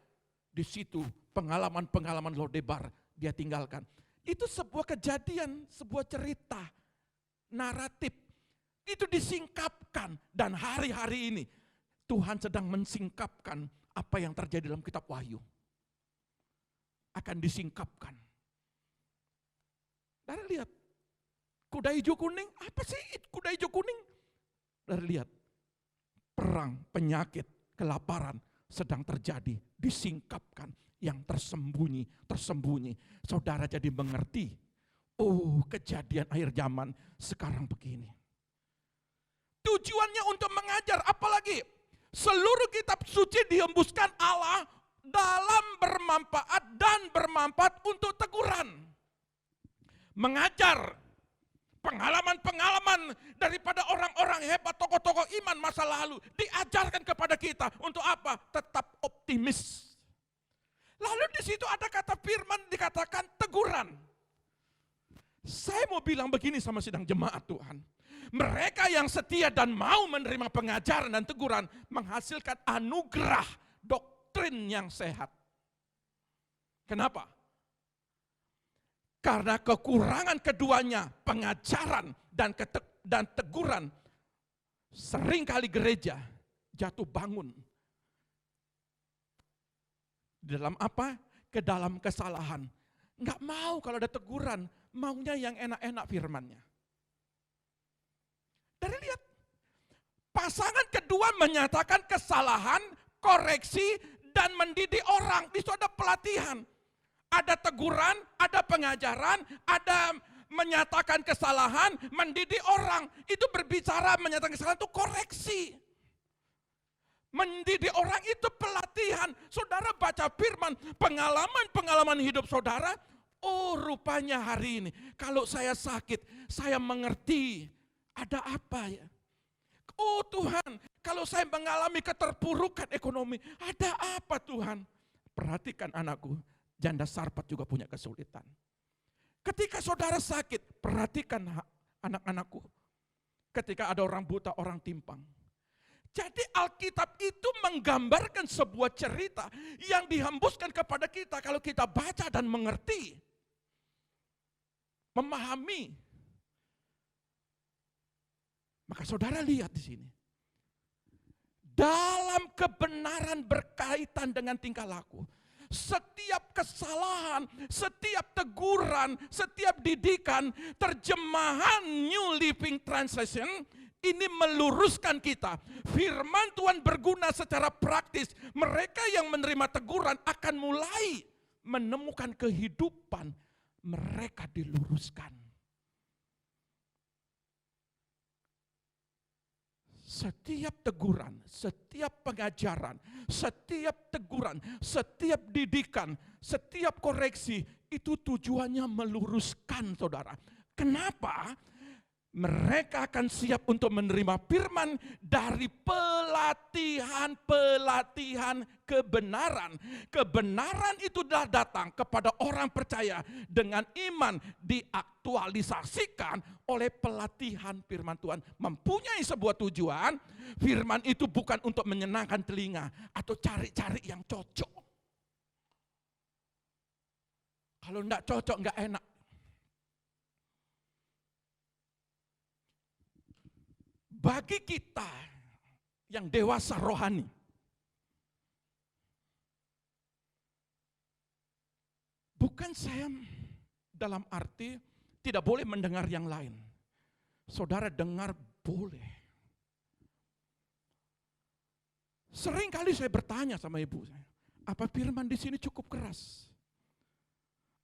Di situ pengalaman-pengalaman Lodebar dia tinggalkan. Itu sebuah kejadian, sebuah cerita, naratif. Itu disingkapkan. Dan hari-hari ini Tuhan sedang mensingkapkan apa yang terjadi dalam kitab Wahyu. Akan disingkapkan. Dan lihat, kuda hijau kuning, apa sih kuda hijau kuning? Dan lihat, perang, penyakit, kelaparan sedang terjadi, disingkapkan yang tersembunyi. Saudara jadi mengerti, oh kejadian akhir zaman sekarang begini. Tujuannya untuk mengajar, apalagi seluruh kitab suci dihembuskan Allah dalam bermanfaat dan bermanfaat untuk teguran. Mengajar pengalaman-pengalaman daripada orang-orang hebat, tokoh-tokoh iman masa lalu diajarkan kepada kita untuk apa? Tetap optimis. Lalu di situ ada kata firman dikatakan teguran. Saya mau bilang begini sama sidang jemaat Tuhan. Mereka yang setia dan mau menerima pengajaran dan teguran menghasilkan anugerah doktrin yang sehat. Kenapa? Karena kekurangan keduanya, pengajaran dan teguran, seringkali gereja jatuh bangun. Di dalam apa? Ke dalam kesalahan. Enggak mau kalau ada teguran, maunya yang enak-enak firmannya. Dari lihat, pasangan kedua menyatakan kesalahan, koreksi, dan mendidik orang. Di situ ada pelatihan. Ada teguran, ada pengajaran, ada menyatakan kesalahan, mendidik orang. Itu berbicara menyatakan kesalahan itu koreksi. Mendidik orang itu pelatihan. Saudara baca firman, pengalaman-pengalaman hidup saudara. Oh rupanya hari ini, kalau saya sakit, saya mengerti ada apa ya. Oh Tuhan, kalau saya mengalami keterpurukan ekonomi, ada apa Tuhan? Perhatikan anakku. Janda Sarfat juga punya kesulitan. Ketika saudara sakit, perhatikan anak-anakku. Ketika ada orang buta, orang timpang. Jadi Alkitab itu menggambarkan sebuah cerita yang dihembuskan kepada kita kalau kita baca dan mengerti. Memahami. Maka saudara lihat di sini. Dalam kebenaran berkaitan dengan tingkah laku. Setiap kesalahan, setiap teguran, setiap didikan, terjemahan New Living Translation ini meluruskan kita. Firman Tuhan berguna secara praktis. Mereka yang menerima teguran akan mulai menemukan kehidupan. Mereka diluruskan. Setiap teguran, setiap pengajaran, setiap teguran, setiap didikan, setiap koreksi, itu tujuannya meluruskan saudara. Kenapa? Mereka akan siap untuk menerima firman dari pelatihan kebenaran. Kebenaran itu telah datang kepada orang percaya dengan iman diaktualisasikan oleh pelatihan firman Tuhan. Mempunyai sebuah tujuan, firman itu bukan untuk menyenangkan telinga atau cari-cari yang cocok. Kalau enggak cocok, enggak enak. Bagi kita yang dewasa rohani, bukan saya dalam arti tidak boleh mendengar yang lain. Saudara dengar boleh. Sering kali saya bertanya sama ibu saya, apa firman di sini cukup keras?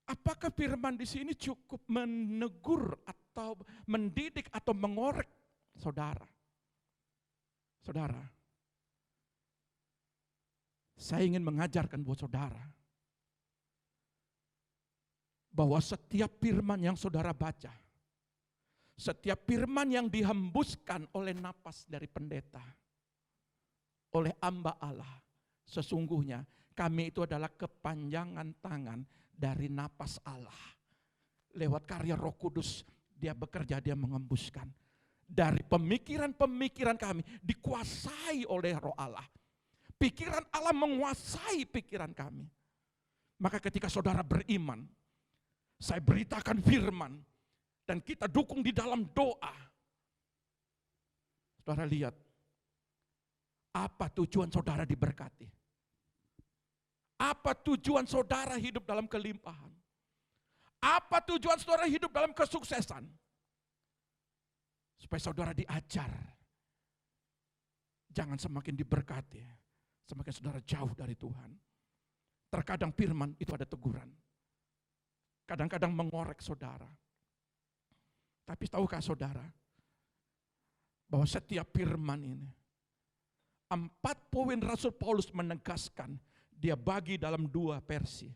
Apakah firman di sini cukup menegur atau mendidik atau mengorek saudara? Saudara, saya ingin mengajarkan buat saudara bahwa setiap firman yang saudara baca, setiap firman yang dihembuskan oleh napas dari pendeta, oleh hamba Allah, sesungguhnya kami itu adalah kepanjangan tangan dari napas Allah. Lewat karya Roh Kudus, dia bekerja, dia mengembuskan. Dari pemikiran-pemikiran kami dikuasai oleh Roh Allah. Pikiran Allah menguasai pikiran kami. Maka ketika saudara beriman, saya beritakan firman, dan kita dukung di dalam doa. Saudara lihat, apa tujuan saudara diberkati? Apa tujuan saudara hidup dalam kelimpahan? Apa tujuan saudara hidup dalam kesuksesan? Supaya saudara diajar. Jangan semakin diberkati, semakin saudara jauh dari Tuhan. Terkadang firman itu ada teguran. Kadang-kadang mengorek saudara. Tapi tahukah saudara, bahwa setiap firman ini, 4 poin Rasul Paulus menegaskan, dia bagi dalam 2 versi.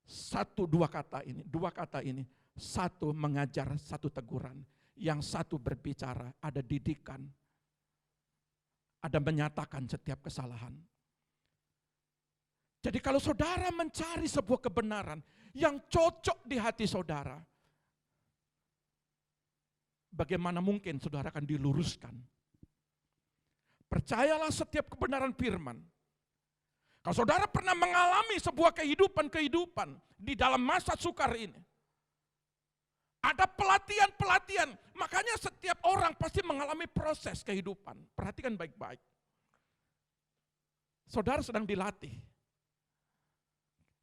1-2 kata ini, 2 kata ini. 1 mengajar, 1 teguran. Yang 1 berbicara, ada didikan, ada menyatakan setiap kesalahan. Jadi kalau saudara mencari sebuah kebenaran yang cocok di hati saudara, bagaimana mungkin saudara akan diluruskan? Percayalah setiap kebenaran firman. Kalau saudara pernah mengalami sebuah kehidupan di dalam masa sukar ini, ada pelatihan-pelatihan, makanya setiap orang pasti mengalami proses kehidupan. Perhatikan baik-baik. Saudara sedang dilatih.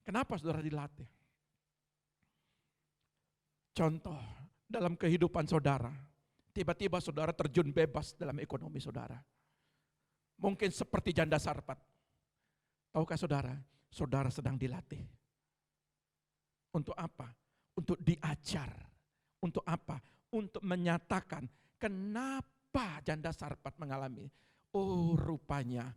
Kenapa saudara dilatih? Contoh, dalam kehidupan saudara, tiba-tiba saudara terjun bebas dalam ekonomi saudara. Mungkin seperti janda Sarfat. Tahukah saudara, saudara sedang dilatih. Untuk apa? Untuk diajar. Untuk apa? Untuk menyatakan kenapa janda Sarfat mengalami. Oh rupanya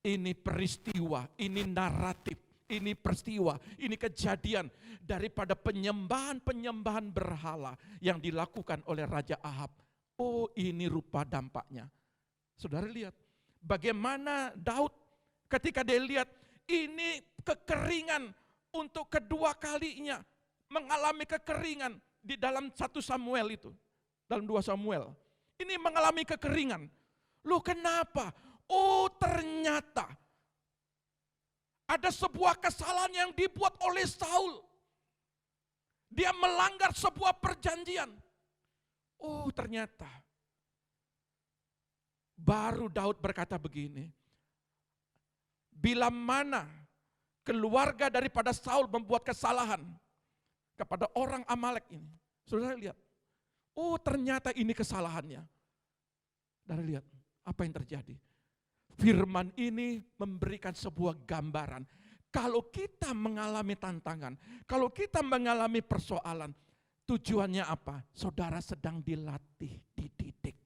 ini peristiwa, ini naratif, ini peristiwa, ini kejadian daripada penyembahan-penyembahan berhala yang dilakukan oleh Raja Ahab. Oh ini rupa dampaknya. Saudara lihat bagaimana Daud ketika dia lihat ini kekeringan untuk kedua kalinya, mengalami kekeringan. Di dalam 1 Samuel itu, dalam 2 Samuel, ini mengalami kekeringan. Loh kenapa? Oh ternyata ada sebuah kesalahan yang dibuat oleh Saul. Dia melanggar sebuah perjanjian. Oh ternyata. Baru Daud berkata begini, bila mana keluarga daripada Saul membuat kesalahan kepada orang Amalek ini. Saudara lihat, oh ternyata ini kesalahannya. Saudara lihat, apa yang terjadi? Firman ini memberikan sebuah gambaran. Kalau kita mengalami tantangan, kalau kita mengalami persoalan, tujuannya apa? Saudara sedang dilatih, dididik.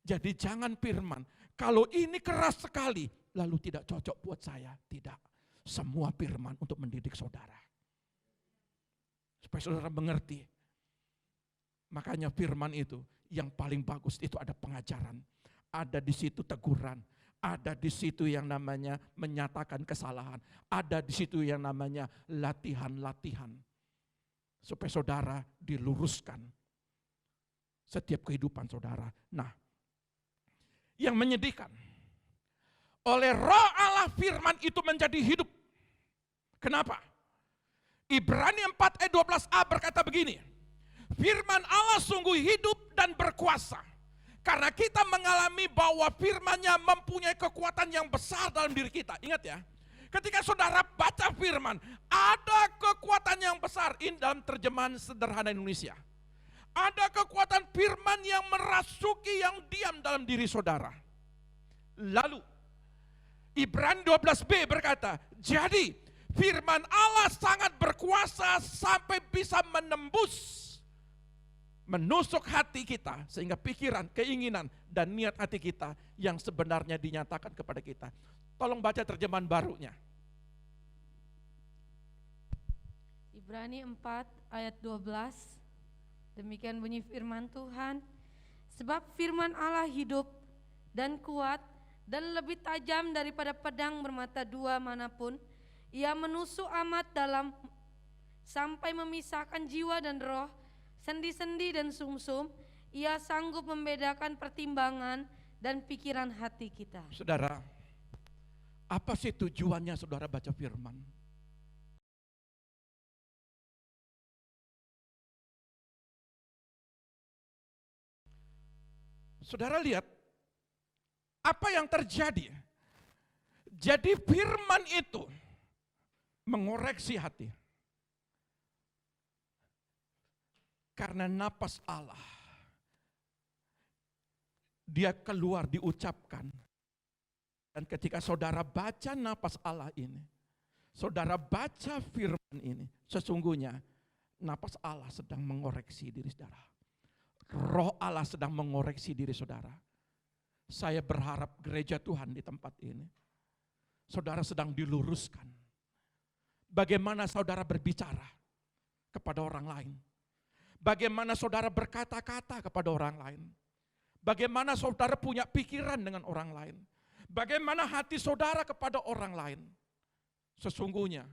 Jadi jangan firman, kalau ini keras sekali, lalu tidak cocok buat saya. Tidak. Semua firman untuk mendidik saudara. Supaya saudara mengerti. Makanya firman itu yang paling bagus itu ada pengajaran. Ada di situ teguran. Ada di situ yang namanya menyatakan kesalahan. Ada di situ yang namanya latihan-latihan. Supaya saudara diluruskan setiap kehidupan saudara. Nah, yang menyedihkan, oleh Roh Allah firman itu menjadi hidup. Kenapa? Ibrani 4 ayat 12a berkata begini, firman Allah sungguh hidup dan berkuasa. Karena kita mengalami bahwa firman-Nya mempunyai kekuatan yang besar dalam diri kita. Ingat ya, ketika saudara baca firman, ada kekuatan yang besar. Ini dalam terjemahan sederhana Indonesia. Ada kekuatan firman yang merasuki yang diam dalam diri saudara. Lalu Ibrani 12b berkata, jadi firman Allah sangat berkuasa sampai bisa menusuk hati kita, sehingga pikiran, keinginan, dan niat hati kita yang sebenarnya dinyatakan kepada kita. Tolong baca terjemahan barunya. Ibrani 4 ayat 12. Demikian bunyi firman Tuhan, sebab firman Allah hidup dan kuat dan lebih tajam daripada pedang bermata dua manapun. Ia menusuk amat dalam sampai memisahkan jiwa dan roh, sendi-sendi dan sumsum. Ia sanggup membedakan pertimbangan dan pikiran hati kita. Saudara, apa sih tujuannya saudara baca firman? Saudara lihat apa yang terjadi. Jadi firman itu mengoreksi hati. Karena napas Allah, dia keluar diucapkan. Dan ketika saudara baca napas Allah ini, saudara baca firman ini, sesungguhnya napas Allah sedang mengoreksi diri saudara. Roh Allah sedang mengoreksi diri saudara. Saya berharap gereja Tuhan di tempat ini, saudara sedang diluruskan. Bagaimana saudara berbicara kepada orang lain. Bagaimana saudara berkata-kata kepada orang lain. Bagaimana saudara punya pikiran dengan orang lain. Bagaimana hati saudara kepada orang lain. Sesungguhnya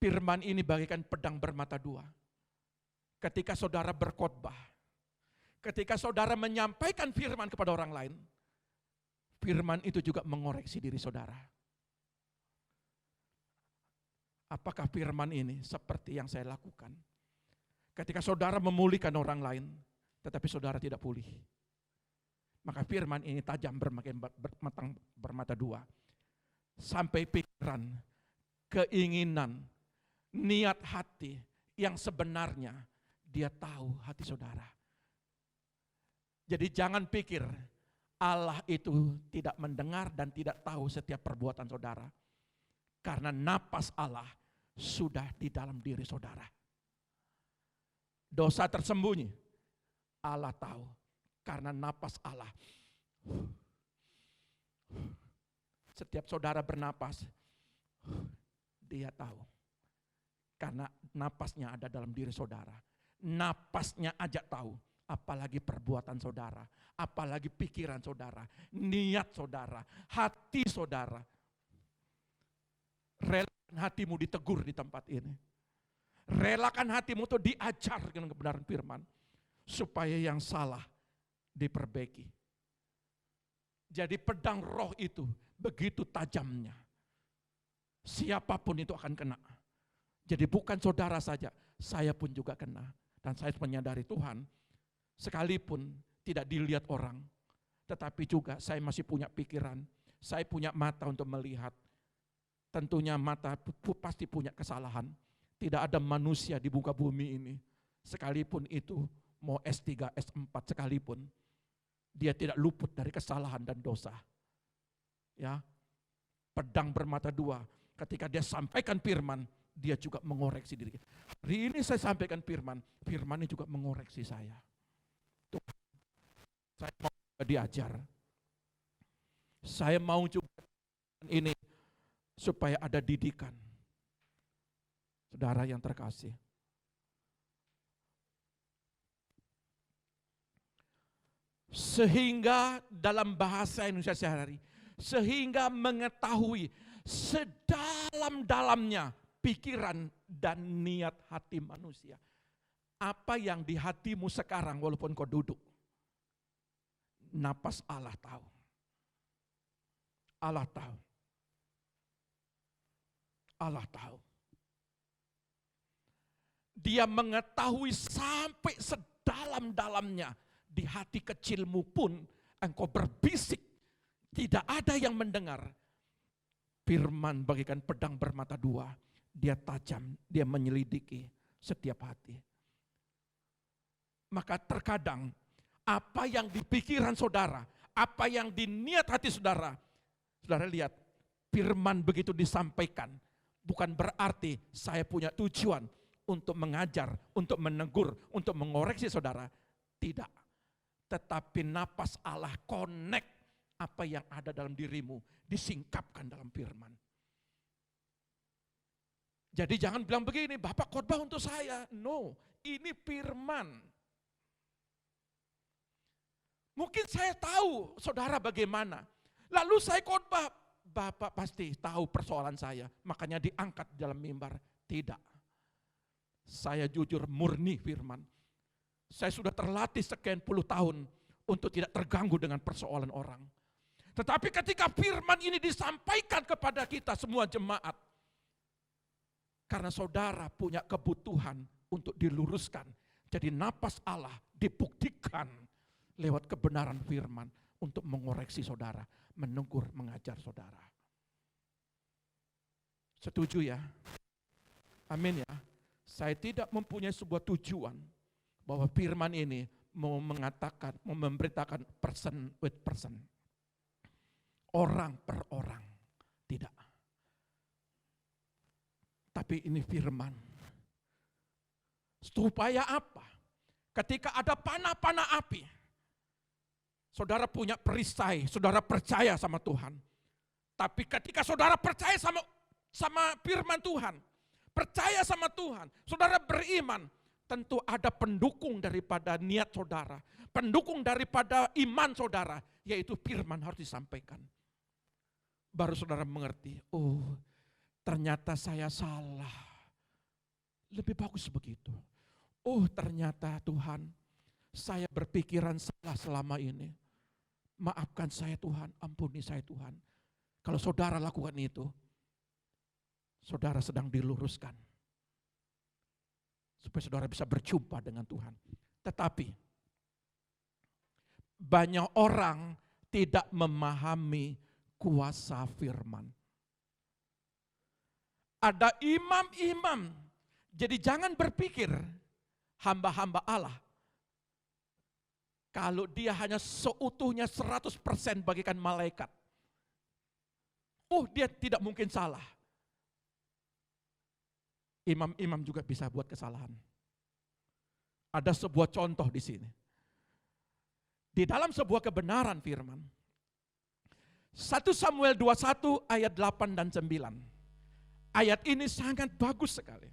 firman ini bagaikan pedang bermata dua. Ketika saudara berkhotbah, ketika saudara menyampaikan firman kepada orang lain, firman itu juga mengoreksi diri saudara. Apakah firman ini seperti yang saya lakukan? Ketika saudara memulihkan orang lain, tetapi saudara tidak pulih, maka firman ini tajam bermata dua. Sampai pikiran, keinginan, niat hati yang sebenarnya dia tahu hati saudara. Jadi jangan pikir Allah itu tidak mendengar dan tidak tahu setiap perbuatan saudara. Karena napas Allah sudah di dalam diri saudara. Dosa tersembunyi, Allah tahu. Karena napas Allah. Setiap saudara bernapas, dia tahu. Karena napasnya ada dalam diri saudara. Napasnya aja tahu, apalagi perbuatan saudara, apalagi pikiran saudara, niat saudara, hati saudara. Relakan hatimu ditegur di tempat ini. Relakan hatimu itu diajar dengan kebenaran firman, supaya yang salah diperbaiki. Jadi pedang roh itu begitu tajamnya. Siapapun itu akan kena. Jadi bukan saudara saja, saya pun juga kena. Dan saya menyadari Tuhan, sekalipun tidak dilihat orang, tetapi juga saya masih punya pikiran, saya punya mata untuk melihat. Tentunya mata pasti punya kesalahan. Tidak ada manusia di muka bumi ini, sekalipun itu mau S3, S4 sekalipun, dia tidak luput dari kesalahan dan dosa. Ya, pedang bermata dua, ketika dia sampaikan firman, dia juga mengoreksi diri. Hari ini saya sampaikan firman, firman ini juga mengoreksi saya. Saya mau diajar. Saya mau juga ini supaya ada didikan. Saudara yang terkasih. Sehingga dalam bahasa Indonesia sehari-hari, sehingga mengetahui sedalam-dalamnya pikiran dan niat hati manusia. Apa yang di hatimu sekarang walaupun kau duduk. Napas Allah tahu. Allah tahu. Allah tahu. Dia mengetahui sampai sedalam-dalamnya. Di hati kecilmu pun engkau berbisik. Tidak ada yang mendengar. Firman bagaikan pedang bermata dua. Dia tajam, dia menyelidiki setiap hati. Maka terkadang apa yang di pikiran saudara, apa yang di niat hati saudara, saudara lihat firman begitu disampaikan. Bukan berarti saya punya tujuan untuk mengajar, untuk menegur, untuk mengoreksi saudara. Tidak. Tetapi napas Allah connect apa yang ada dalam dirimu, disingkapkan dalam firman. Jadi jangan bilang begini, Bapak khotbah untuk saya. No, ini firman. Mungkin saya tahu saudara bagaimana. Lalu saya khotbah, Bapak pasti tahu persoalan saya, makanya diangkat dalam mimbar. Tidak. Saya jujur murni firman. Saya sudah terlatih sekian puluh tahun untuk tidak terganggu dengan persoalan orang. Tetapi ketika firman ini disampaikan kepada kita semua jemaat, karena saudara punya kebutuhan untuk diluruskan, jadi napas Allah dibuktikan lewat kebenaran firman untuk mengoreksi saudara, menegur, mengajar saudara. Setuju ya? Amin ya. Saya tidak mempunyai sebuah tujuan bahwa firman ini mau mengatakan, mau memberitakan person with person. Orang per orang. Tidak. Tapi ini firman. Supaya apa? Ketika ada panah-panah api, saudara punya perisai, saudara percaya sama Tuhan. Tapi ketika saudara percaya sama firman Tuhan, percaya sama Tuhan, saudara beriman, tentu ada pendukung daripada niat saudara, pendukung daripada iman saudara, yaitu firman harus disampaikan. Baru saudara mengerti, oh ternyata saya salah. Lebih bagus begitu. Oh ternyata Tuhan, saya berpikiran salah selama ini. Maafkan saya Tuhan, ampuni saya Tuhan. Kalau saudara lakukan itu, saudara sedang diluruskan. Supaya saudara bisa berjumpa dengan Tuhan. Tetapi banyak orang tidak memahami kuasa firman. Ada imam-imam, jadi jangan berpikir hamba-hamba Allah. Kalau dia hanya seutuhnya 100% bagikan malaikat. Oh dia tidak mungkin salah. Imam-imam juga bisa buat kesalahan. Ada sebuah contoh di sini. Di dalam sebuah kebenaran firman. 1 Samuel 21 ayat 8 dan 9. Ayat ini sangat bagus sekali.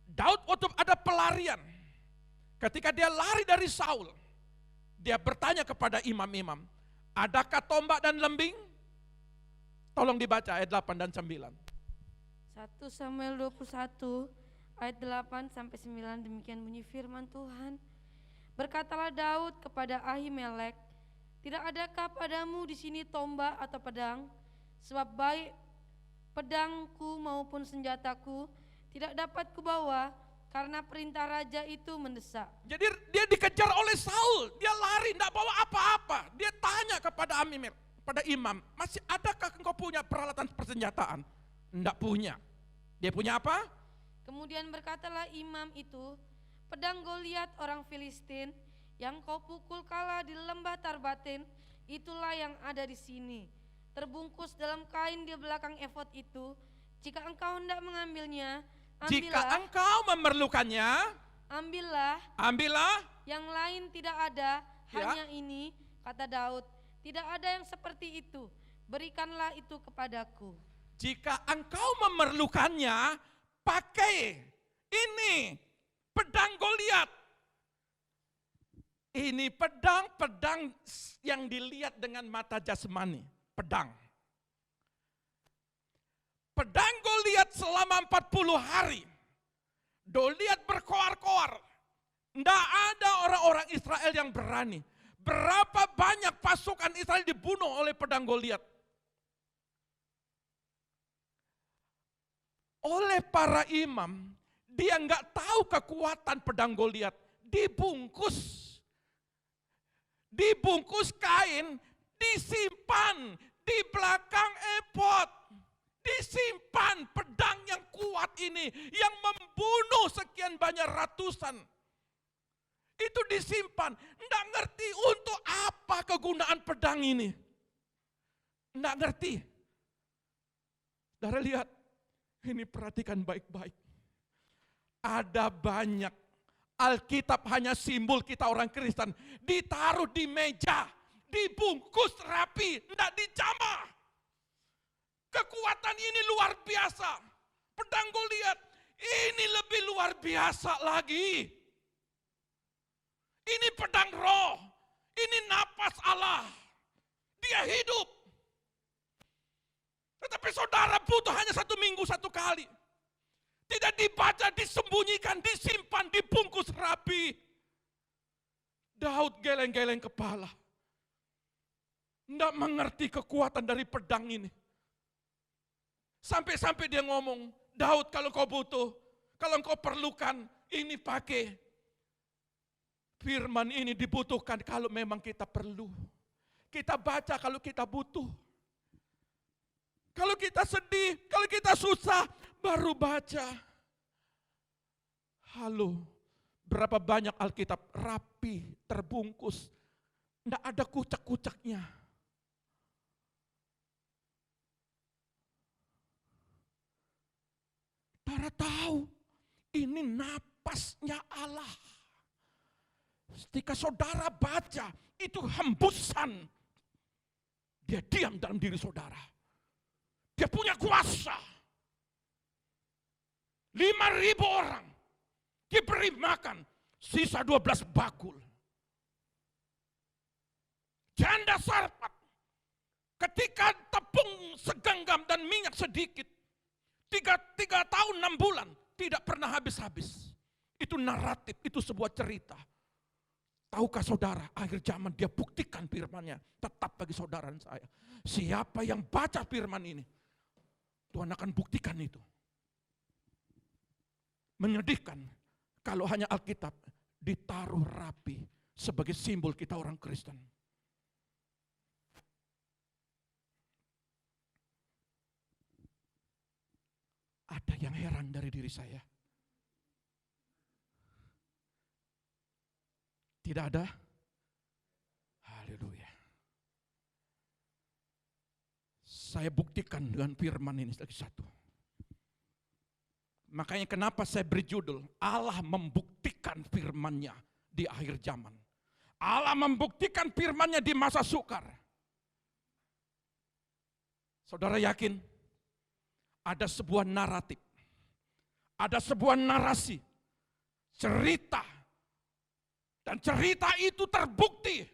Daud waktu ada pelarian. Ketika dia lari dari Saul, dia bertanya kepada imam-imam, adakah tombak dan lembing? Tolong dibaca ayat 8 dan 9. 1 Samuel 21 ayat 8 sampai 9, demikian bunyi firman Tuhan. Berkatalah Daud kepada Ahimelek, tidak adakah padamu di sini tombak atau pedang? Sebab baik pedangku maupun senjataku tidak dapat kubawa karena perintah raja itu mendesak. Jadi dia dikejar oleh Saul, dia lari, tidak bawa apa-apa. Dia tanya kepada Ahimelek, pada imam, masih adakah engkau punya peralatan persenjataan? Tidak punya. Dia punya apa? Kemudian berkatalah imam itu, pedang Goliat orang Filistin yang kau pukul kalah di lembah Tarbatin, itulah yang ada di sini. Terbungkus dalam kain di belakang efod itu. Jika engkau hendak mengambilnya, ambillah. Jika engkau memerlukannya, Ambillah, yang lain tidak ada, Ya. hanya ini, kata Daud, tidak ada yang seperti itu, berikanlah itu kepadaku. Jika engkau memerlukannya, pakai ini pedang Goliat. Ini pedang yang dilihat dengan mata jasmani, pedang. Pedang Goliat selama 40 hari. Goliat berkoar-koar. Tidak ada orang-orang Israel yang berani. Berapa banyak pasukan Israel dibunuh oleh pedang Goliat? Oleh para imam, dia nggak tahu kekuatan pedang Goliat. Dibungkus kain, disimpan di belakang efod. Disimpan pedang yang kuat ini, yang membunuh sekian banyak ratusan. Itu disimpan. Nggak ngerti untuk apa kegunaan pedang ini. Nggak ngerti. Saudara lihat, ini perhatikan baik-baik. Ada banyak Alkitab hanya simbol kita orang Kristen. Ditaruh di meja, dibungkus rapi, nggak dijamah. Kekuatan ini luar biasa. Pedang Goliat ini lebih luar biasa lagi. Ini pedang roh, ini napas Allah. Dia hidup. Tetapi saudara butuh hanya 1 minggu 1 kali. Tidak dibaca, disembunyikan, disimpan, dibungkus rapi. Daud geleng-geleng kepala. Tidak mengerti kekuatan dari pedang ini. Sampai-sampai dia ngomong, Daud kalau kau butuh, kalau kau perlukan, ini pakai. Firman ini dibutuhkan kalau memang kita perlu. Kita baca kalau kita butuh. Kalau kita sedih, kalau kita susah, baru baca. Halo, berapa banyak Alkitab rapi, terbungkus, tidak ada kucak-kucaknya. Saudara tahu, ini napasnya Allah. Ketika saudara baca, itu hembusan. Dia diam dalam diri saudara. Dia punya kuasa. 5.000 orang diberi makan, sisa 12 bakul. Janda Sarfat, ketika tepung segenggam dan minyak sedikit, 3 tahun 6 bulan, tidak pernah habis-habis. Itu naratif, itu sebuah cerita. Tahukah saudara, akhir zaman dia buktikan firman-Nya, tetap bagi saudara dan saya. Siapa yang baca firman ini, Tuhan akan buktikan itu. Menyedihkan kalau hanya Alkitab ditaruh rapi sebagai simbol kita orang Kristen. Ada yang heran dari diri saya. Tidak ada? Haleluya. Saya buktikan dengan firman ini lagi satu. Makanya kenapa saya beri judul, Allah membuktikan firman-Nya di akhir zaman. Allah membuktikan firman-Nya di masa sukar. Saudara yakin? Ada sebuah naratif, ada sebuah narasi, cerita, dan cerita itu terbukti.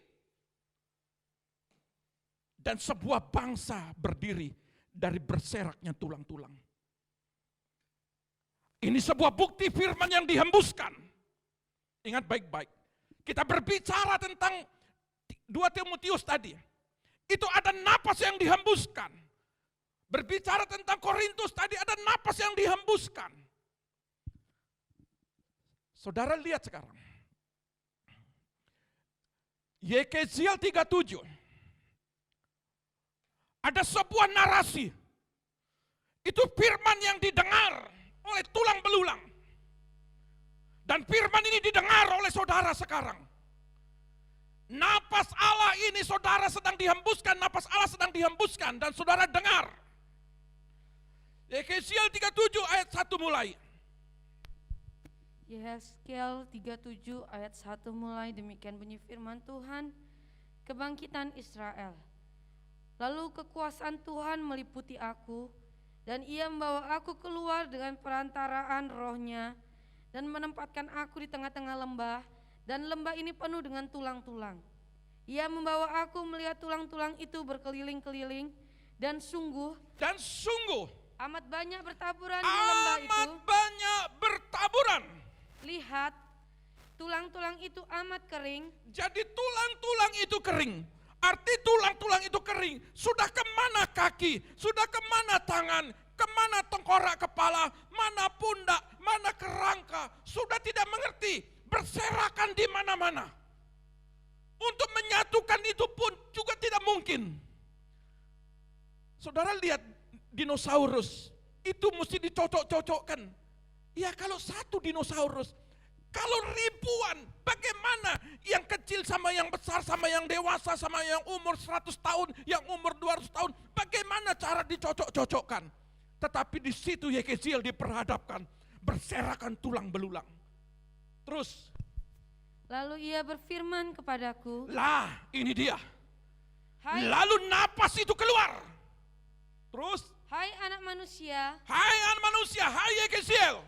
Dan sebuah bangsa berdiri dari berseraknya tulang-tulang. Ini sebuah bukti firman yang dihembuskan. Ingat baik-baik. Kita berbicara tentang 2 Timotius tadi. Itu ada napas yang dihembuskan. Berbicara tentang Korintus tadi ada napas yang dihembuskan. Saudara lihat sekarang. Yeskiel 37. Ada sebuah narasi. Itu firman yang didengar oleh tulang belulang. Dan firman ini didengar oleh saudara sekarang. Napas Allah ini saudara sedang dihembuskan, napas Allah sedang dihembuskan dan saudara dengar. Yeskiel 37 ayat 1 mulai. Yehezkiel 37 ayat 1 mulai, demikian bunyi firman Tuhan. Kebangkitan Israel. Lalu kekuasaan Tuhan meliputi aku, dan ia membawa aku keluar dengan perantaraan rohnya, dan menempatkan aku di tengah-tengah lembah, dan lembah ini penuh dengan tulang-tulang. Ia membawa aku melihat tulang-tulang itu berkeliling-keliling, dan sungguh amat banyak bertaburan di lembah itu. Amat banyak bertaburan. Lihat, tulang-tulang itu amat kering. Jadi tulang-tulang itu kering. Arti tulang-tulang itu kering. Sudah kemana kaki? Sudah kemana tangan? Kemana tengkorak kepala? Mana pundak? Mana kerangka? Sudah tidak mengerti. Berserakan di mana-mana. Untuk menyatukan itu pun juga tidak mungkin. Saudara lihat dinosaurus. Itu mesti dicocok-cocokkan. Ya kalau satu dinosaurus, kalau ribuan, bagaimana yang kecil sama yang besar, sama yang dewasa, sama yang umur 100 tahun, yang umur 200 tahun, bagaimana cara dicocok-cocokkan? Tetapi di situ Yehezkiel diperhadapkan, berserakan tulang belulang. Terus, Lalu ia berfirman kepadaku, lah ini dia. Hai, Lalu napas itu keluar. Terus, hai anak manusia, hai anak manusia, hai Yehezkiel,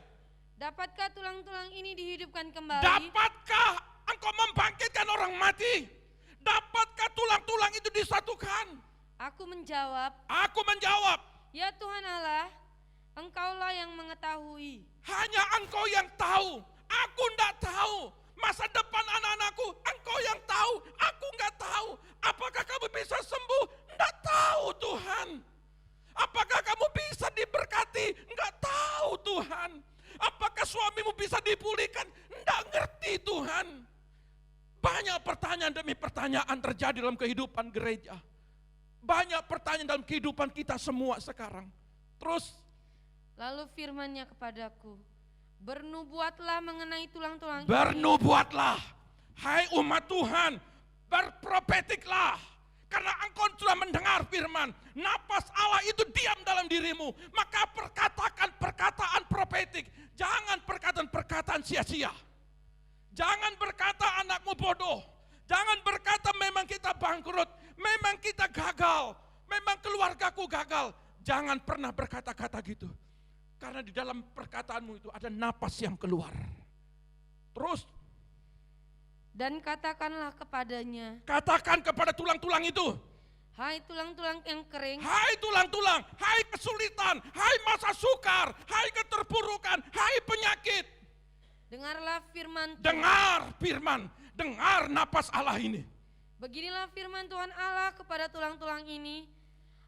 dapatkah tulang-tulang ini dihidupkan kembali? dapatkah engkau membangkitkan orang mati? Dapatkah tulang-tulang itu disatukan? Aku menjawab, Aku menjawab, ya Tuhan Allah, Engkaulah yang mengetahui. hanya engkau yang tahu. Aku enggak tahu. Masa depan anak-anakku, engkau yang tahu. Aku enggak tahu. Apakah kamu bisa sembuh? Enggak tahu Tuhan. Apakah kamu bisa diberkati? Enggak tahu Tuhan. Apakah suamimu bisa dipulihkan? Enggak ngerti Tuhan. Banyak pertanyaan demi pertanyaan terjadi dalam kehidupan gereja. Banyak pertanyaan dalam kehidupan kita semua sekarang. Terus, Lalu firman-Nya kepadaku, bernubuatlah mengenai tulang-tulang ini. bernubuatlah, hai umat Tuhan, berprofetiklah. Karena engkau sudah mendengar firman, napas Allah itu diam dalam dirimu. Maka perkatakan perkataan profetik. Jangan perkataan-perkataan sia-sia. Jangan berkata anakmu bodoh. Jangan berkata memang kita bangkrut. Memang kita gagal. Memang keluargaku gagal. Jangan pernah berkata-kata gitu. Karena di dalam perkataanmu itu ada napas yang keluar. Terus, Dan katakanlah kepadanya, katakan kepada tulang-tulang itu, hai tulang-tulang yang kering, hai tulang-tulang, hai kesulitan, hai masa sukar, hai keterpurukan, hai penyakit. dengarlah firman Tuhan. Dengar firman, dengar napas Allah ini. Beginilah firman Tuhan Allah kepada tulang-tulang ini,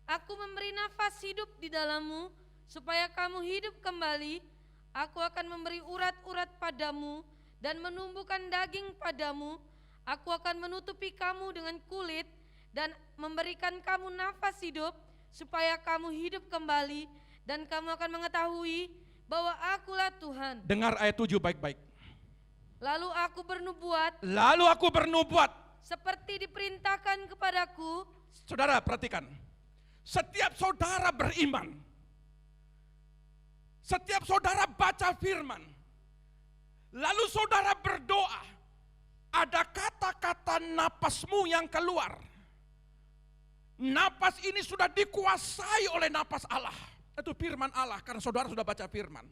aku memberi nafas hidup di dalammu, supaya kamu hidup kembali. Aku akan memberi urat-urat padamu, dan menumbuhkan daging padamu. Aku akan menutupi kamu dengan kulit, dan memberikan kamu nafas hidup, supaya kamu hidup kembali, dan kamu akan mengetahui bahwa akulah Tuhan. Dengar ayat 7 baik-baik. Lalu aku bernubuat, Lalu aku bernubuat. seperti diperintahkan kepadaku. Saudara perhatikan, setiap saudara beriman, setiap saudara baca firman, lalu saudara berdoa, ada kata-kata napasmu yang keluar. Napas ini sudah dikuasai oleh napas Allah. Itu firman Allah, karena saudara sudah baca firman.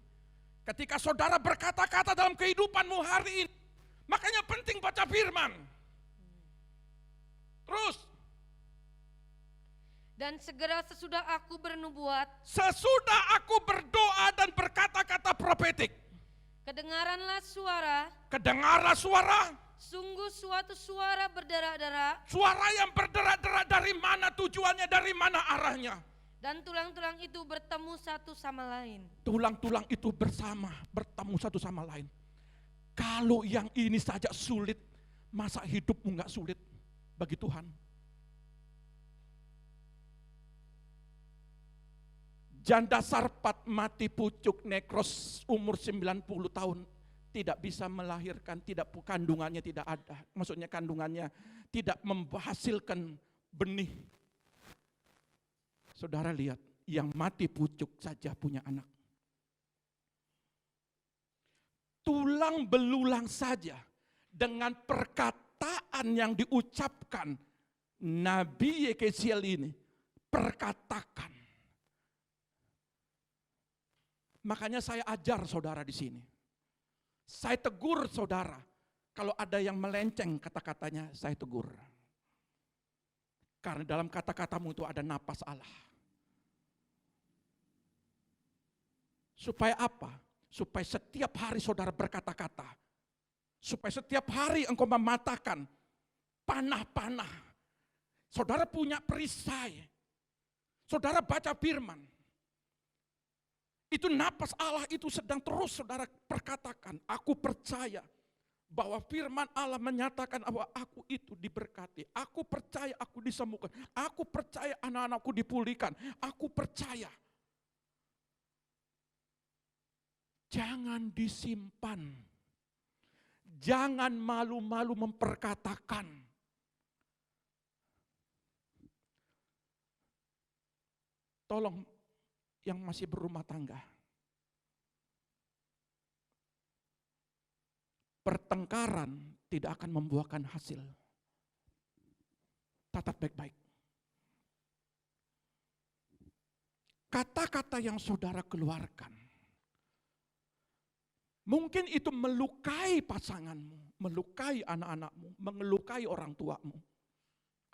Ketika saudara berkata-kata dalam kehidupanmu hari ini, makanya penting baca firman. Terus, Dan segera sesudah aku bernubuat, sesudah aku berdoa dan berkata-kata profetik, kedengaranlah suara, kedengarlah suara, sungguh suatu suara berderak-derak, suara yang berderak-derak. Dari mana tujuannya, dari mana arahnya? dan tulang-tulang itu bertemu satu sama lain. Tulang-tulang itu bertemu satu sama lain. Kalau yang ini saja sulit, masa hidupmu gak sulit bagi Tuhan? Janda Sarpat mati pucuk nekros umur 90 tahun. Tidak bisa melahirkan, kandungannya tidak ada. Maksudnya kandungannya tidak menghasilkan benih. Saudara lihat, yang mati pucuk saja punya anak. Tulang tulang belulang saja dengan perkataan yang diucapkan Nabi Yeskiel ini, perkatakan. Makanya saya ajar saudara di sini. Saya tegur saudara. Kalau ada yang melenceng kata-katanya, saya tegur. Karena dalam kata-katamu itu ada napas Allah. Supaya apa? Supaya setiap hari saudara berkata-kata. Supaya setiap hari engkau mematahkan panah-panah. Saudara punya perisai. Saudara baca firman. Itu napas Allah itu sedang terus saudara perkatakan. Aku percaya bahwa firman Allah menyatakan bahwa aku itu diberkati. Aku percaya aku disembuhkan. Aku percaya anak-anakku dipulihkan. Aku percaya. Jangan disimpan. Jangan malu-malu memperkatakan. Tolong yang masih berumah tangga. Pertengkaran tidak akan membuahkan hasil. Tatap baik-baik. Kata-kata yang saudara keluarkan, mungkin itu melukai pasanganmu, melukai anak-anakmu, melukai orang tuamu.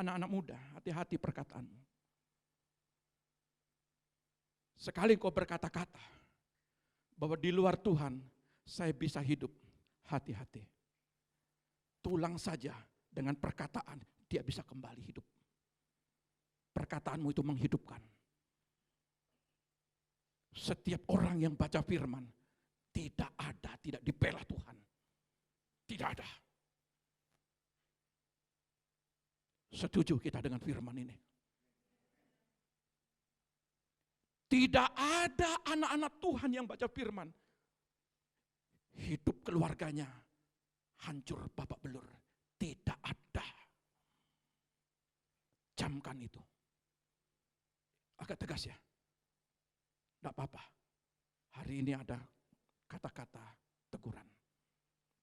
Anak-anak muda, hati-hati perkataanmu. Sekali kau berkata-kata bahwa di luar Tuhan saya bisa hidup, hati-hati. Tulang saja dengan perkataan dia bisa kembali hidup. Perkataanmu itu menghidupkan. Setiap orang yang baca firman tidak ada, tidak dibela Tuhan. Tidak ada. Setuju kita dengan firman ini? Tidak ada anak-anak Tuhan yang baca firman. Hidup keluarganya hancur babak belur. Tidak ada. Camkan itu. Agak tegas ya. Tidak apa-apa. Hari ini ada kata-kata teguran.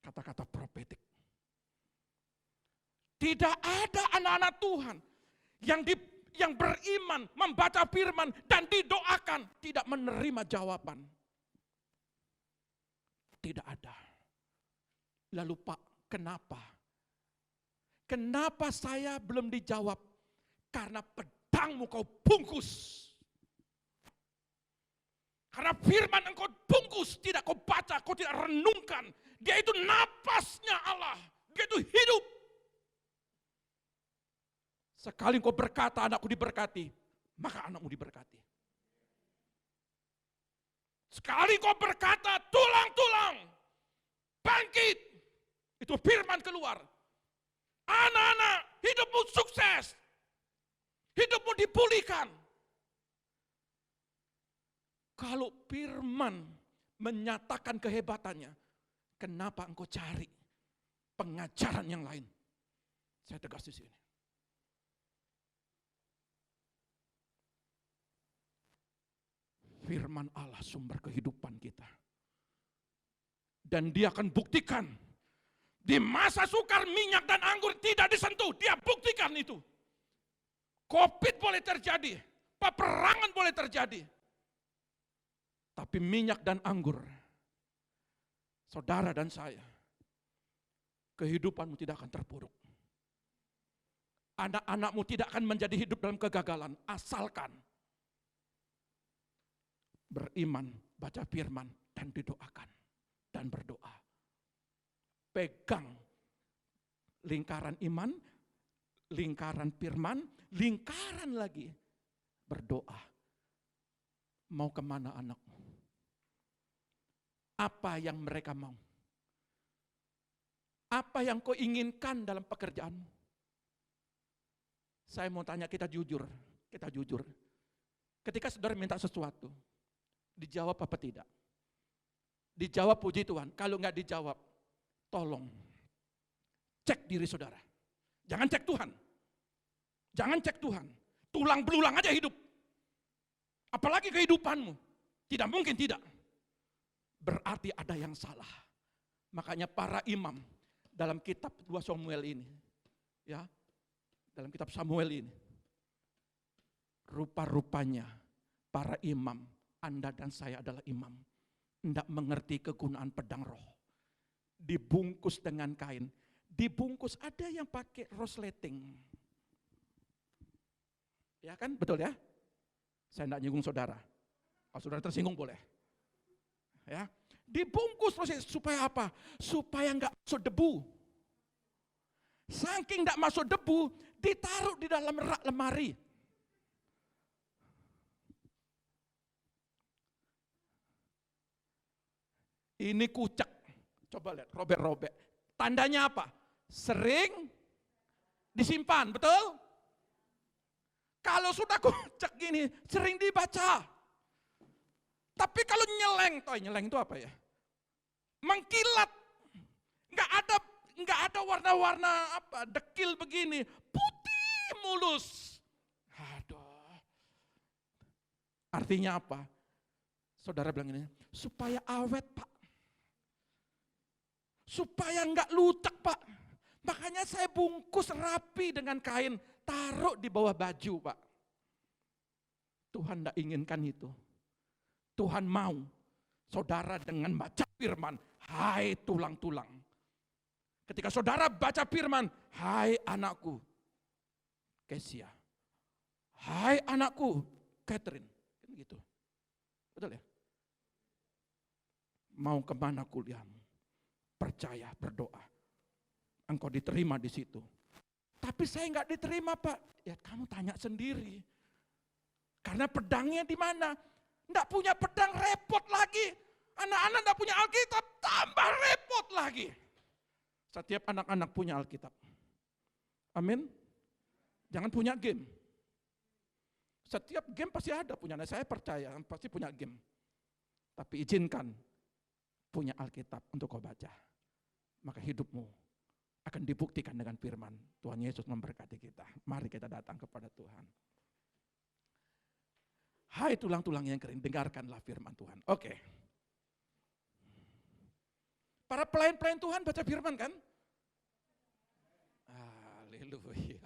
Kata-kata profetik. Tidak ada anak-anak Tuhan yang beriman, membaca firman dan didoakan, tidak menerima jawaban. Tidak ada. Lalu Pak, kenapa? Kenapa saya belum dijawab? Karena pedangmu kau bungkus. Karena firman engkau bungkus, tidak kau baca, kau tidak renungkan. Dia itu napasnya Allah, dia itu hidup. Sekali kau berkata anakku diberkati, maka anakmu diberkati. Sekali kau berkata tulang-tulang bangkit, itu firman keluar. Anak-anak, hidupmu sukses. Hidupmu dipulihkan. Kalau firman menyatakan kehebatannya, kenapa engkau cari pengajaran yang lain? Saya tegas di sini. Firman Allah sumber kehidupan kita. Dan dia akan buktikan. Di masa sukar minyak dan anggur tidak disentuh. Dia buktikan itu. Covid boleh terjadi. Peperangan boleh terjadi. Tapi minyak dan anggur. Saudara dan saya. Kehidupanmu tidak akan terpuruk. Anak-anakmu tidak akan menjadi hidup dalam kegagalan. Asalkan beriman, baca firman, dan didoakan. Dan berdoa. Pegang lingkaran iman, lingkaran firman, lingkaran lagi. Berdoa. Mau kemana anakmu? Apa yang mereka mau? Apa yang kau inginkan dalam pekerjaanmu? Saya mau tanya, kita jujur. Ketika saudara minta sesuatu, dijawab apa tidak? Dijawab puji Tuhan. Kalau enggak dijawab, tolong cek diri saudara. Jangan cek Tuhan. Jangan cek Tuhan. Tulang belulang aja hidup. Apalagi kehidupanmu. Tidak mungkin tidak. Berarti ada yang salah. Makanya para imam dalam kitab 2 Samuel ini, ya, dalam kitab Samuel ini, rupa-rupanya para imam, Anda dan saya adalah imam, tidak mengerti kegunaan pedang roh. Dibungkus dengan kain, dibungkus, ada yang pakai resleting. Ya kan, betul ya? Saya tidak nyinggung saudara. Kalau saudara tersinggung boleh. Ya, dibungkus terus supaya apa? Supaya enggak masuk debu. Saking enggak masuk debu, ditaruh di dalam rak lemari. Ini kucek. Coba lihat, robek-robek. Tandanya apa? Sering disimpan, betul? Kalau sudah kucek gini, sering dibaca. Tapi kalau nyeleng itu apa ya? Mengkilat, nggak ada warna-warna apa, dekil begini, putih mulus. Aduh. Artinya apa? Saudara bilang ini, supaya awet Pak, supaya nggak lucek Pak. Makanya saya bungkus rapi dengan kain, taruh di bawah baju Pak. Tuhan tidak inginkan itu. Tuhan mau saudara dengan baca firman, hai tulang-tulang. Ketika saudara baca firman, hai anakku, Kesia. Hai anakku, Catherine. Gitu. Betul ya? Mau kemana kuliahmu? Percaya, berdoa. Engkau diterima di situ. Tapi saya nggak diterima Pak. Ya kamu tanya sendiri. Karena pedangnya di mana? Nggak punya pedang, repot lagi. Anak-anak nggak punya Alkitab, tambah repot lagi. Setiap anak-anak punya Alkitab. Amin. Jangan punya game. Setiap game pasti ada punya. Saya percaya pasti punya game. Tapi izinkan punya Alkitab untuk kau baca. Maka hidupmu akan dibuktikan dengan firman. Tuhan Yesus memberkati kita. Mari kita datang kepada Tuhan. Hai tulang-tulang yang kering, dengarkanlah firman Tuhan. Oke. Para pelayan-pelayan Tuhan baca firman kan? Haleluya.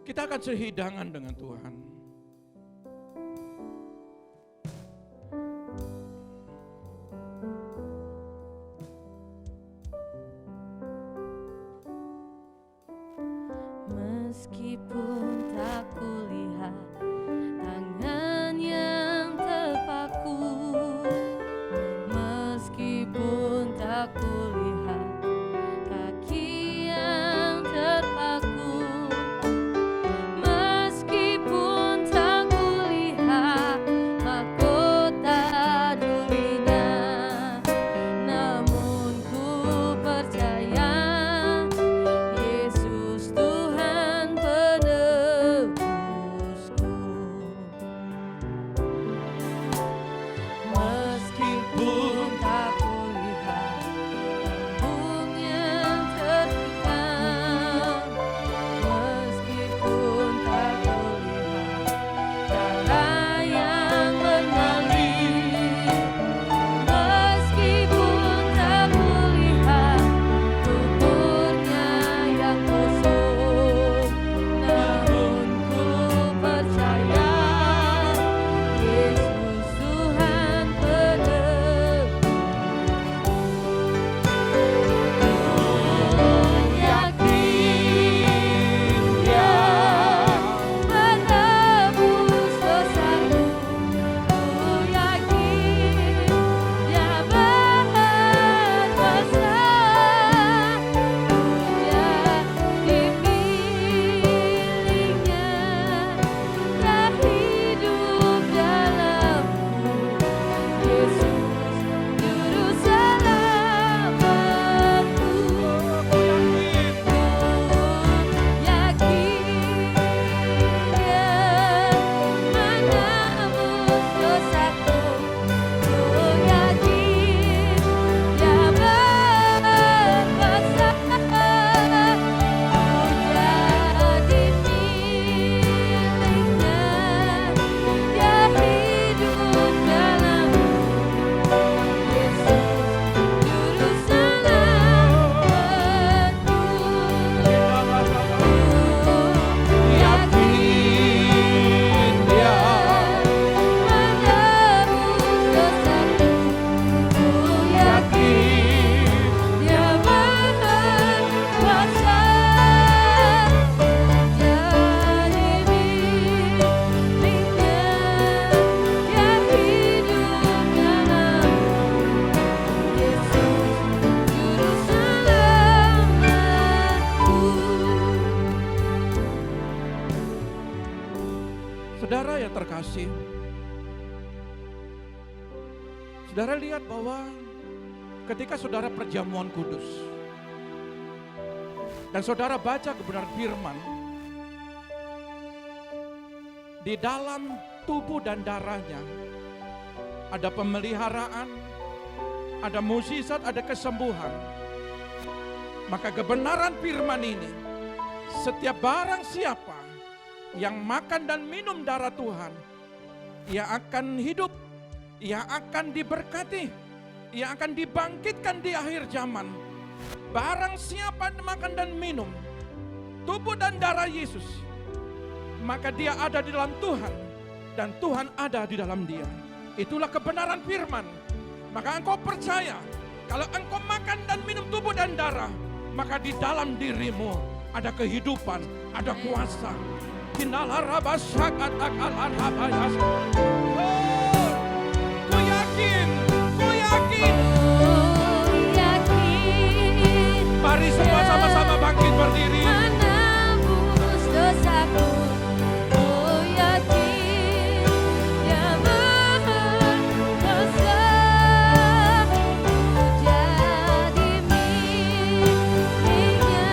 Kita akan sehidangan dengan Tuhan. Meskipun tak kulihat tangan yang terpaku, meskipun tak kulihat kaki yang terpaku, meskipun tak kulihat mahkota dunia, namun ku percaya Yesus Tuhan penebusku. Meskipun tak kulihat Saudara lihat bahwa ketika saudara perjamuan kudus dan saudara baca kebenaran firman, di dalam tubuh dan darahnya ada pemeliharaan, ada mukjizat, ada kesembuhan. Maka kebenaran firman ini, setiap barang siapa yang makan dan minum darah Tuhan, ia akan hidup, ia akan diberkati, ia akan dibangkitkan di akhir zaman. Barang siapa makan dan minum tubuh dan darah Yesus, maka dia ada di dalam Tuhan dan Tuhan ada di dalam dia. Itulah kebenaran firman. Maka engkau percaya, kalau engkau makan dan minum tubuh dan darah, maka di dalam dirimu ada kehidupan, ada kuasa. Ku yakin, ku yakin. Mari semua sama-sama bangkit berdiri. Menembus dosaku, ku yakin Dia berkuasa menjadi miliknya.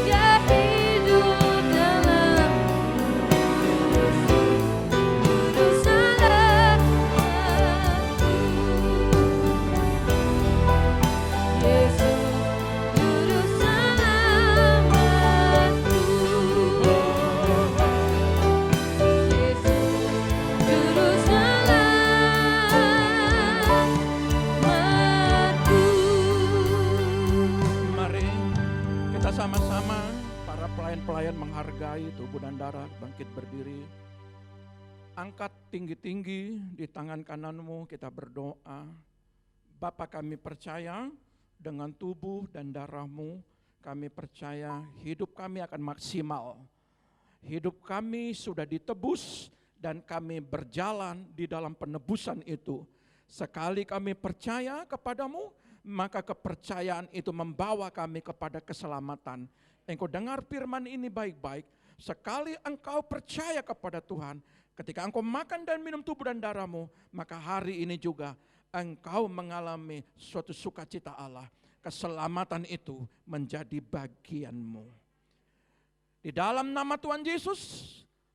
Dia hidup dalam kudus selamatku. Yesus juru selamatku. Yesus juru selamatku. Mari kita sama-sama para pelayan-pelayan menghargai tubuh dan darah, bangkit berdiri. Angkat tinggi-tinggi di tangan kananmu, kita berdoa. Bapa, kami percaya dengan tubuh dan darahmu, kami percaya hidup kami akan maksimal. Hidup kami sudah ditebus dan kami berjalan di dalam penebusan itu. Sekali kami percaya kepadamu, maka kepercayaan itu membawa kami kepada keselamatan. Engkau dengar firman ini baik-baik. Sekali engkau percaya kepada Tuhan, ketika engkau makan dan minum tubuh dan darahmu, maka hari ini juga engkau mengalami suatu sukacita Allah. Keselamatan itu menjadi bagianmu. Di dalam nama Tuhan Yesus,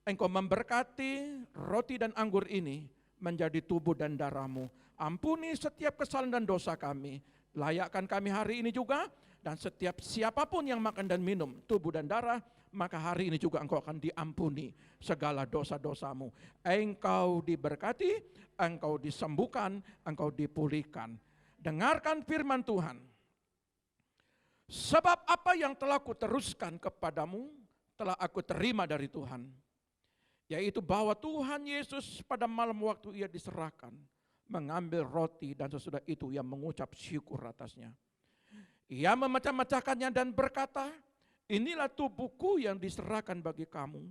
engkau memberkati roti dan anggur ini menjadi tubuh dan darahmu. Ampuni setiap kesalahan dan dosa kami. Layakkan kami hari ini juga, dan setiap siapapun yang makan dan minum tubuh dan darah, maka hari ini juga engkau akan diampuni segala dosa-dosamu. Engkau diberkati, engkau disembuhkan, engkau dipulihkan. Dengarkan firman Tuhan. Sebab apa yang telah kuteruskan kepadamu, telah aku terima dari Tuhan. Yaitu bahwa Tuhan Yesus pada malam waktu ia diserahkan, mengambil roti dan sesudah itu ia mengucap syukur atasnya. Ia memecah-mecahkannya dan berkata, inilah tubuhku yang diserahkan bagi kamu.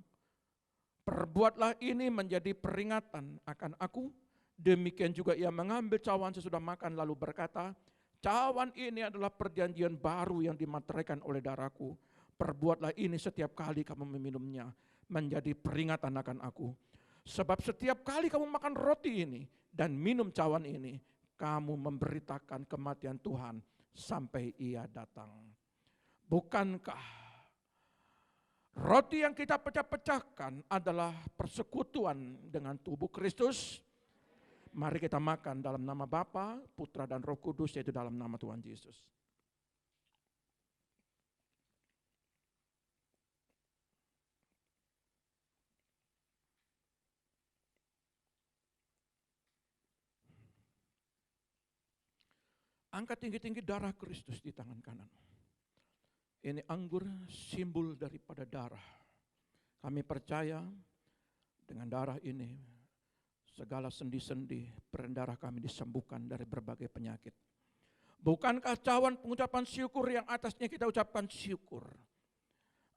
Perbuatlah ini menjadi peringatan akan aku. Demikian juga ia mengambil cawan sesudah makan lalu berkata, cawan ini adalah perjanjian baru yang dimateraikan oleh darahku. Perbuatlah ini setiap kali kamu meminumnya menjadi peringatan akan aku. Sebab setiap kali kamu makan roti ini dan minum cawan ini, kamu memberitakan kematian Tuhan sampai ia datang. Bukankah roti yang kita pecah-pecahkan adalah persekutuan dengan tubuh Kristus? Mari kita makan dalam nama Bapa, Putra dan Roh Kudus, yaitu dalam nama Tuhan Yesus. Angkat tinggi-tinggi darah Kristus di tangan kanan. Ini anggur simbol daripada darah. Kami percaya dengan darah ini segala sendi-sendi pendarah kami disembuhkan dari berbagai penyakit. Bukankah cawan pengucapan syukur yang atasnya kita ucapkan syukur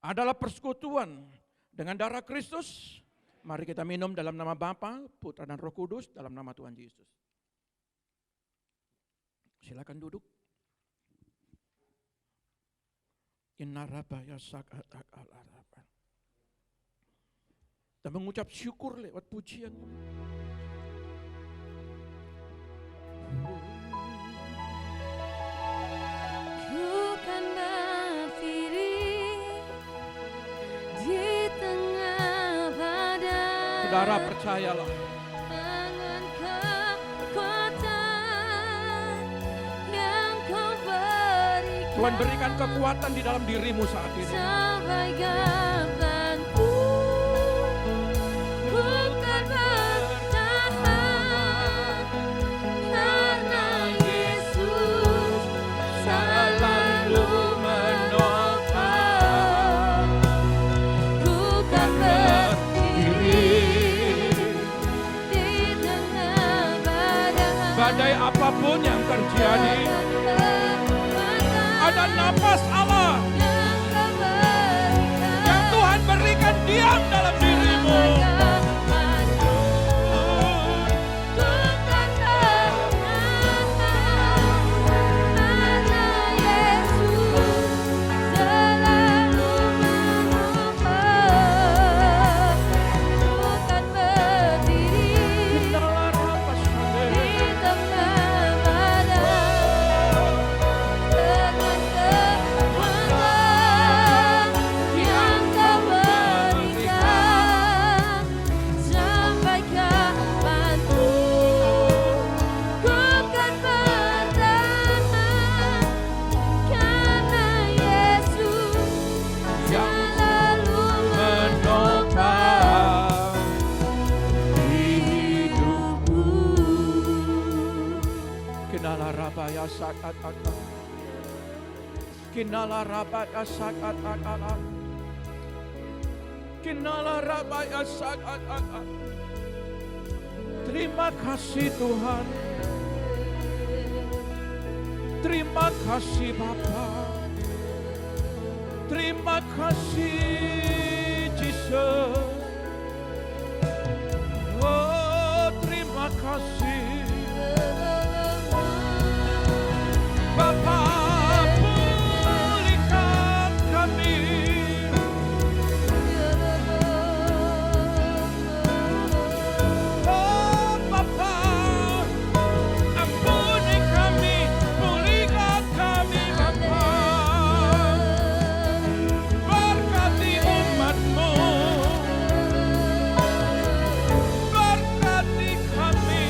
adalah persekutuan dengan darah Kristus? Mari kita minum dalam nama Bapa, Putra dan Roh Kudus, dalam nama Tuhan Yesus. Silakan duduk. Kita mengucap syukur lewat pujian. Saudara percayalah, dengan kekuatan yang kau berikan. Tuhan berikan kekuatan di dalam dirimu saat ini. Sampai kapanpun ku kan bertahan, karena Yesus selalu menopang. Ku kan berdiri di tengah Badai apapun yang terjadi, ada napas Allah yang Tuhan berikan diam dalam dirimu. Kinala rabaya sakat akala. Kinala rabaya sakat akala. Terima kasih Tuhan. Terima kasih Bapa. Terima kasih Jesus. Oh, terima kasih Bapa. Pulihkan kami. Oh Bapa, ampuni kami, pulihkan kami Bapa. Berkati umat-Mu, berkati kami.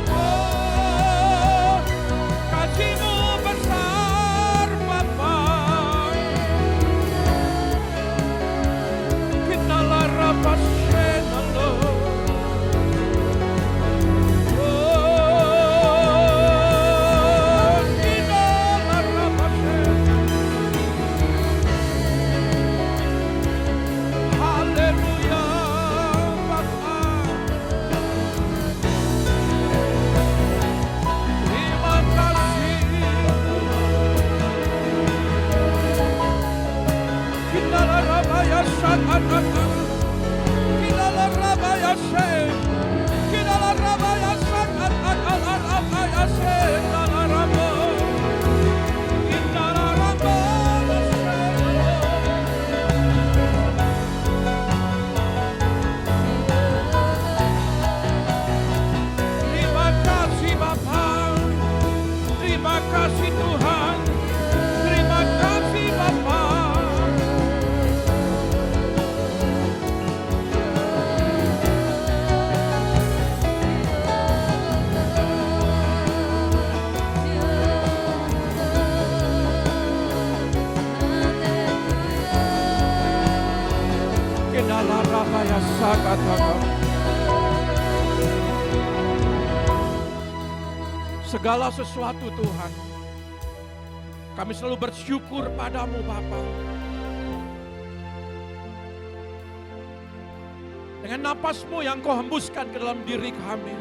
Oh, kasih-Mu besar Bapa. Kita larabas senalo. Oh, kita larabas haleluya Bapa. Terima kasih. Kita larabaya saat kita larabaya se. Kita larabaya saat larabaya se. Kita larabaya. Kita larabaya se. Terima kasih Bapa. Terima kasih Tuhan. Terima kasih Bapa. Kenala rabaya sakataka. Segala sesuatu Tuhan, kami selalu bersyukur padamu Bapa. Dengan napas-Mu yang Kau hembuskan ke dalam diri kami.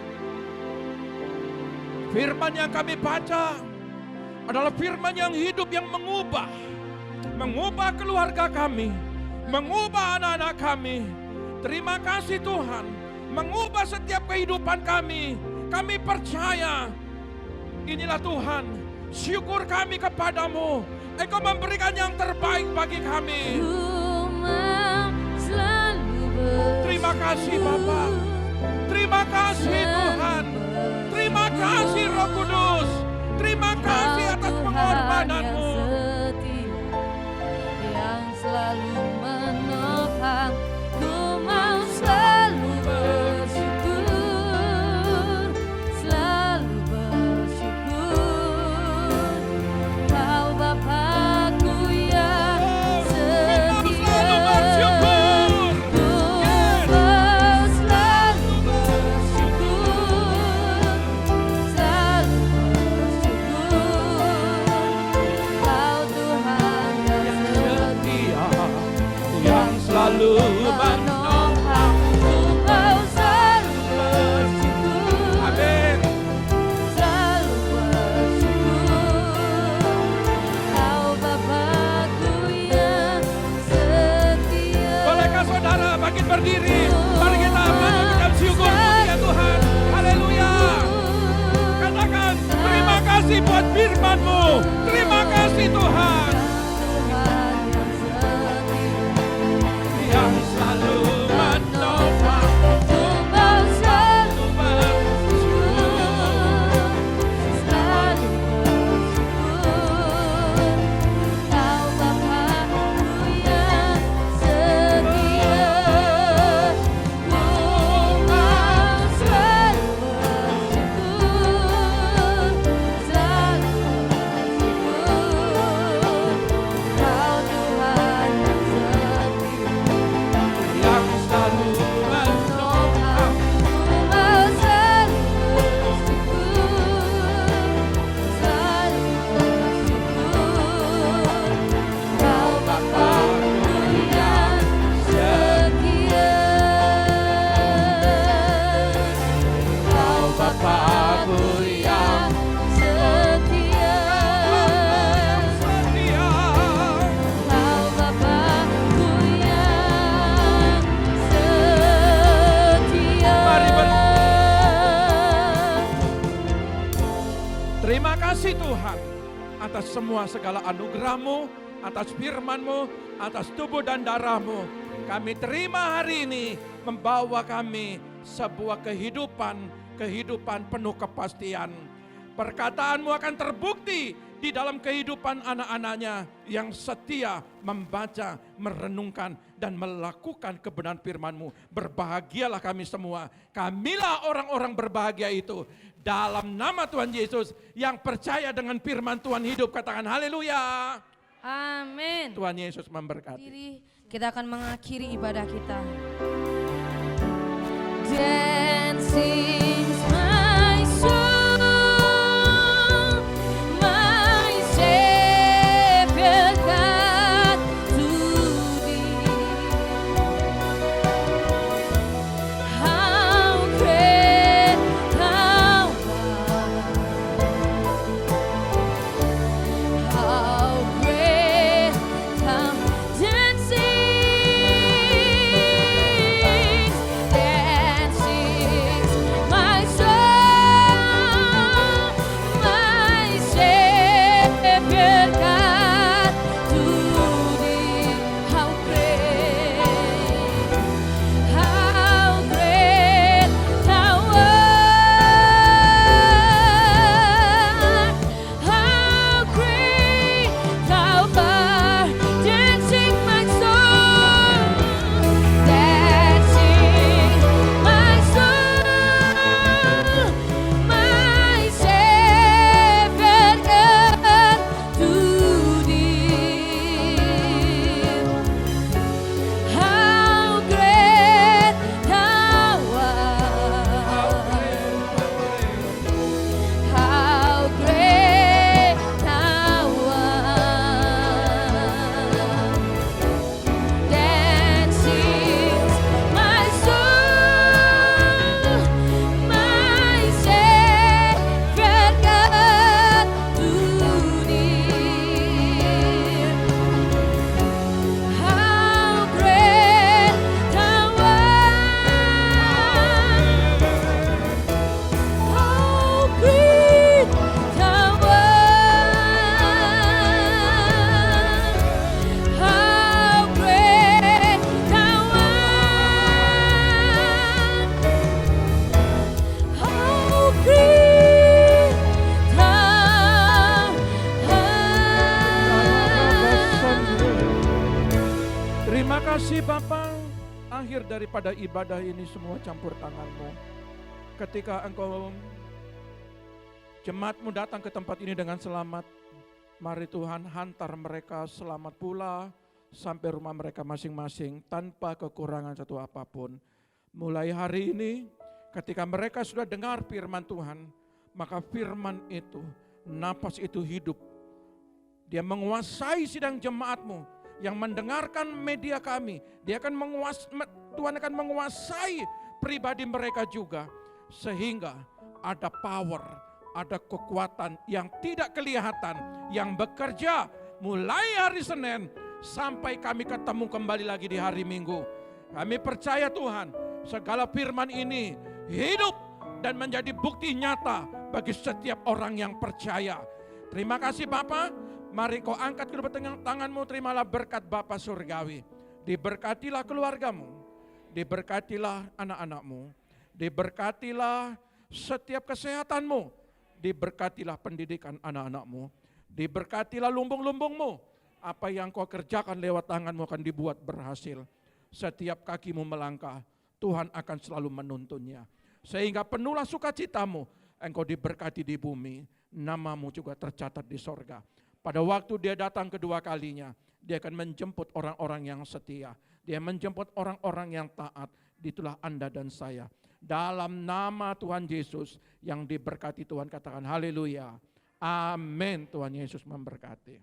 Firman yang kami baca adalah firman yang hidup, yang mengubah keluarga kami, mengubah anak-anak kami. Terima kasih Tuhan, mengubah setiap kehidupan kami. Kami percaya, inilah Tuhan, syukur kami kepadamu. Engkau memberikan yang terbaik bagi kami. Terima kasih Bapa. Terima kasih Tuhan. Terima kasih Roh Kudus. Terima kasih atas pengorbanan-Mu. Yang selalu menopang, ku mau selalu kasih buat firman-Mu. Terima kasih Tuhan. Yang selalu menopang, selalu Terima kasih Tuhan atas semua segala anugerah-Mu, atas firman-Mu, atas tubuh dan darah-Mu. Kami terima hari ini membawa kami sebuah kehidupan penuh kepastian. Perkataan-Mu akan terbukti di dalam kehidupan anak-anak-Nya yang setia membaca, merenungkan, dan melakukan kebenaran firman-Mu. Berbahagialah kami semua. Kamilah orang-orang berbahagia itu. Dalam nama Tuhan Yesus yang percaya dengan firman Tuhan hidup, katakan haleluya. Amin. Tuhan Yesus memberkati. Kita akan mengakhiri ibadah kita. Dancing my soul, my Savior God to thee. How great thou art, how great thou dancing my soul, my Savior God to thee. How great thou art, how great thou art, dancing my soul, my Savior God to thee. How great thou art, how great thou art, dancing my soul, my Savior God to thee. How great thou art, how great thou art, how great thou art, how great thou art. Terima kasih Bapa. Akhir daripada ibadah ini semua campur tangan-Mu. Ketika Engkau jemaat-Mu datang ke tempat ini dengan selamat, mari Tuhan hantar mereka selamat pula sampai rumah mereka masing-masing tanpa kekurangan satu apapun. Mulai hari ini ketika mereka sudah dengar firman Tuhan, maka firman itu, napas itu hidup. Dia menguasai sidang jemaat-Mu yang mendengarkan media kami. Dia akan Tuhan akan menguasai pribadi mereka juga. Sehingga ada power, ada kekuatan yang tidak kelihatan, yang bekerja mulai hari Senin sampai kami ketemu kembali lagi di hari Minggu. Kami percaya Tuhan, segala firman ini hidup dan menjadi bukti nyata bagi setiap orang yang percaya. Terima kasih Bapa. Mari kau angkat kedua tanganmu, terimalah berkat Bapa surgawi. Diberkatilah keluargamu, diberkatilah anak-anakmu, diberkatilah setiap kesehatanmu, diberkatilah pendidikan anak-anakmu, diberkatilah lumbung-lumbungmu. Apa yang kau kerjakan lewat tanganmu akan dibuat berhasil. Setiap kakimu melangkah, Tuhan akan selalu menuntunnya. Sehingga penuhlah sukacitamu, engkau diberkati di bumi, namamu juga tercatat di sorga. Pada waktu dia datang kedua kalinya, dia akan menjemput orang-orang yang setia. Dia menjemput orang-orang yang taat. Itulah Anda dan saya. Dalam nama Tuhan Yesus yang diberkati Tuhan, katakan haleluya. Amin. Tuhan Yesus memberkati.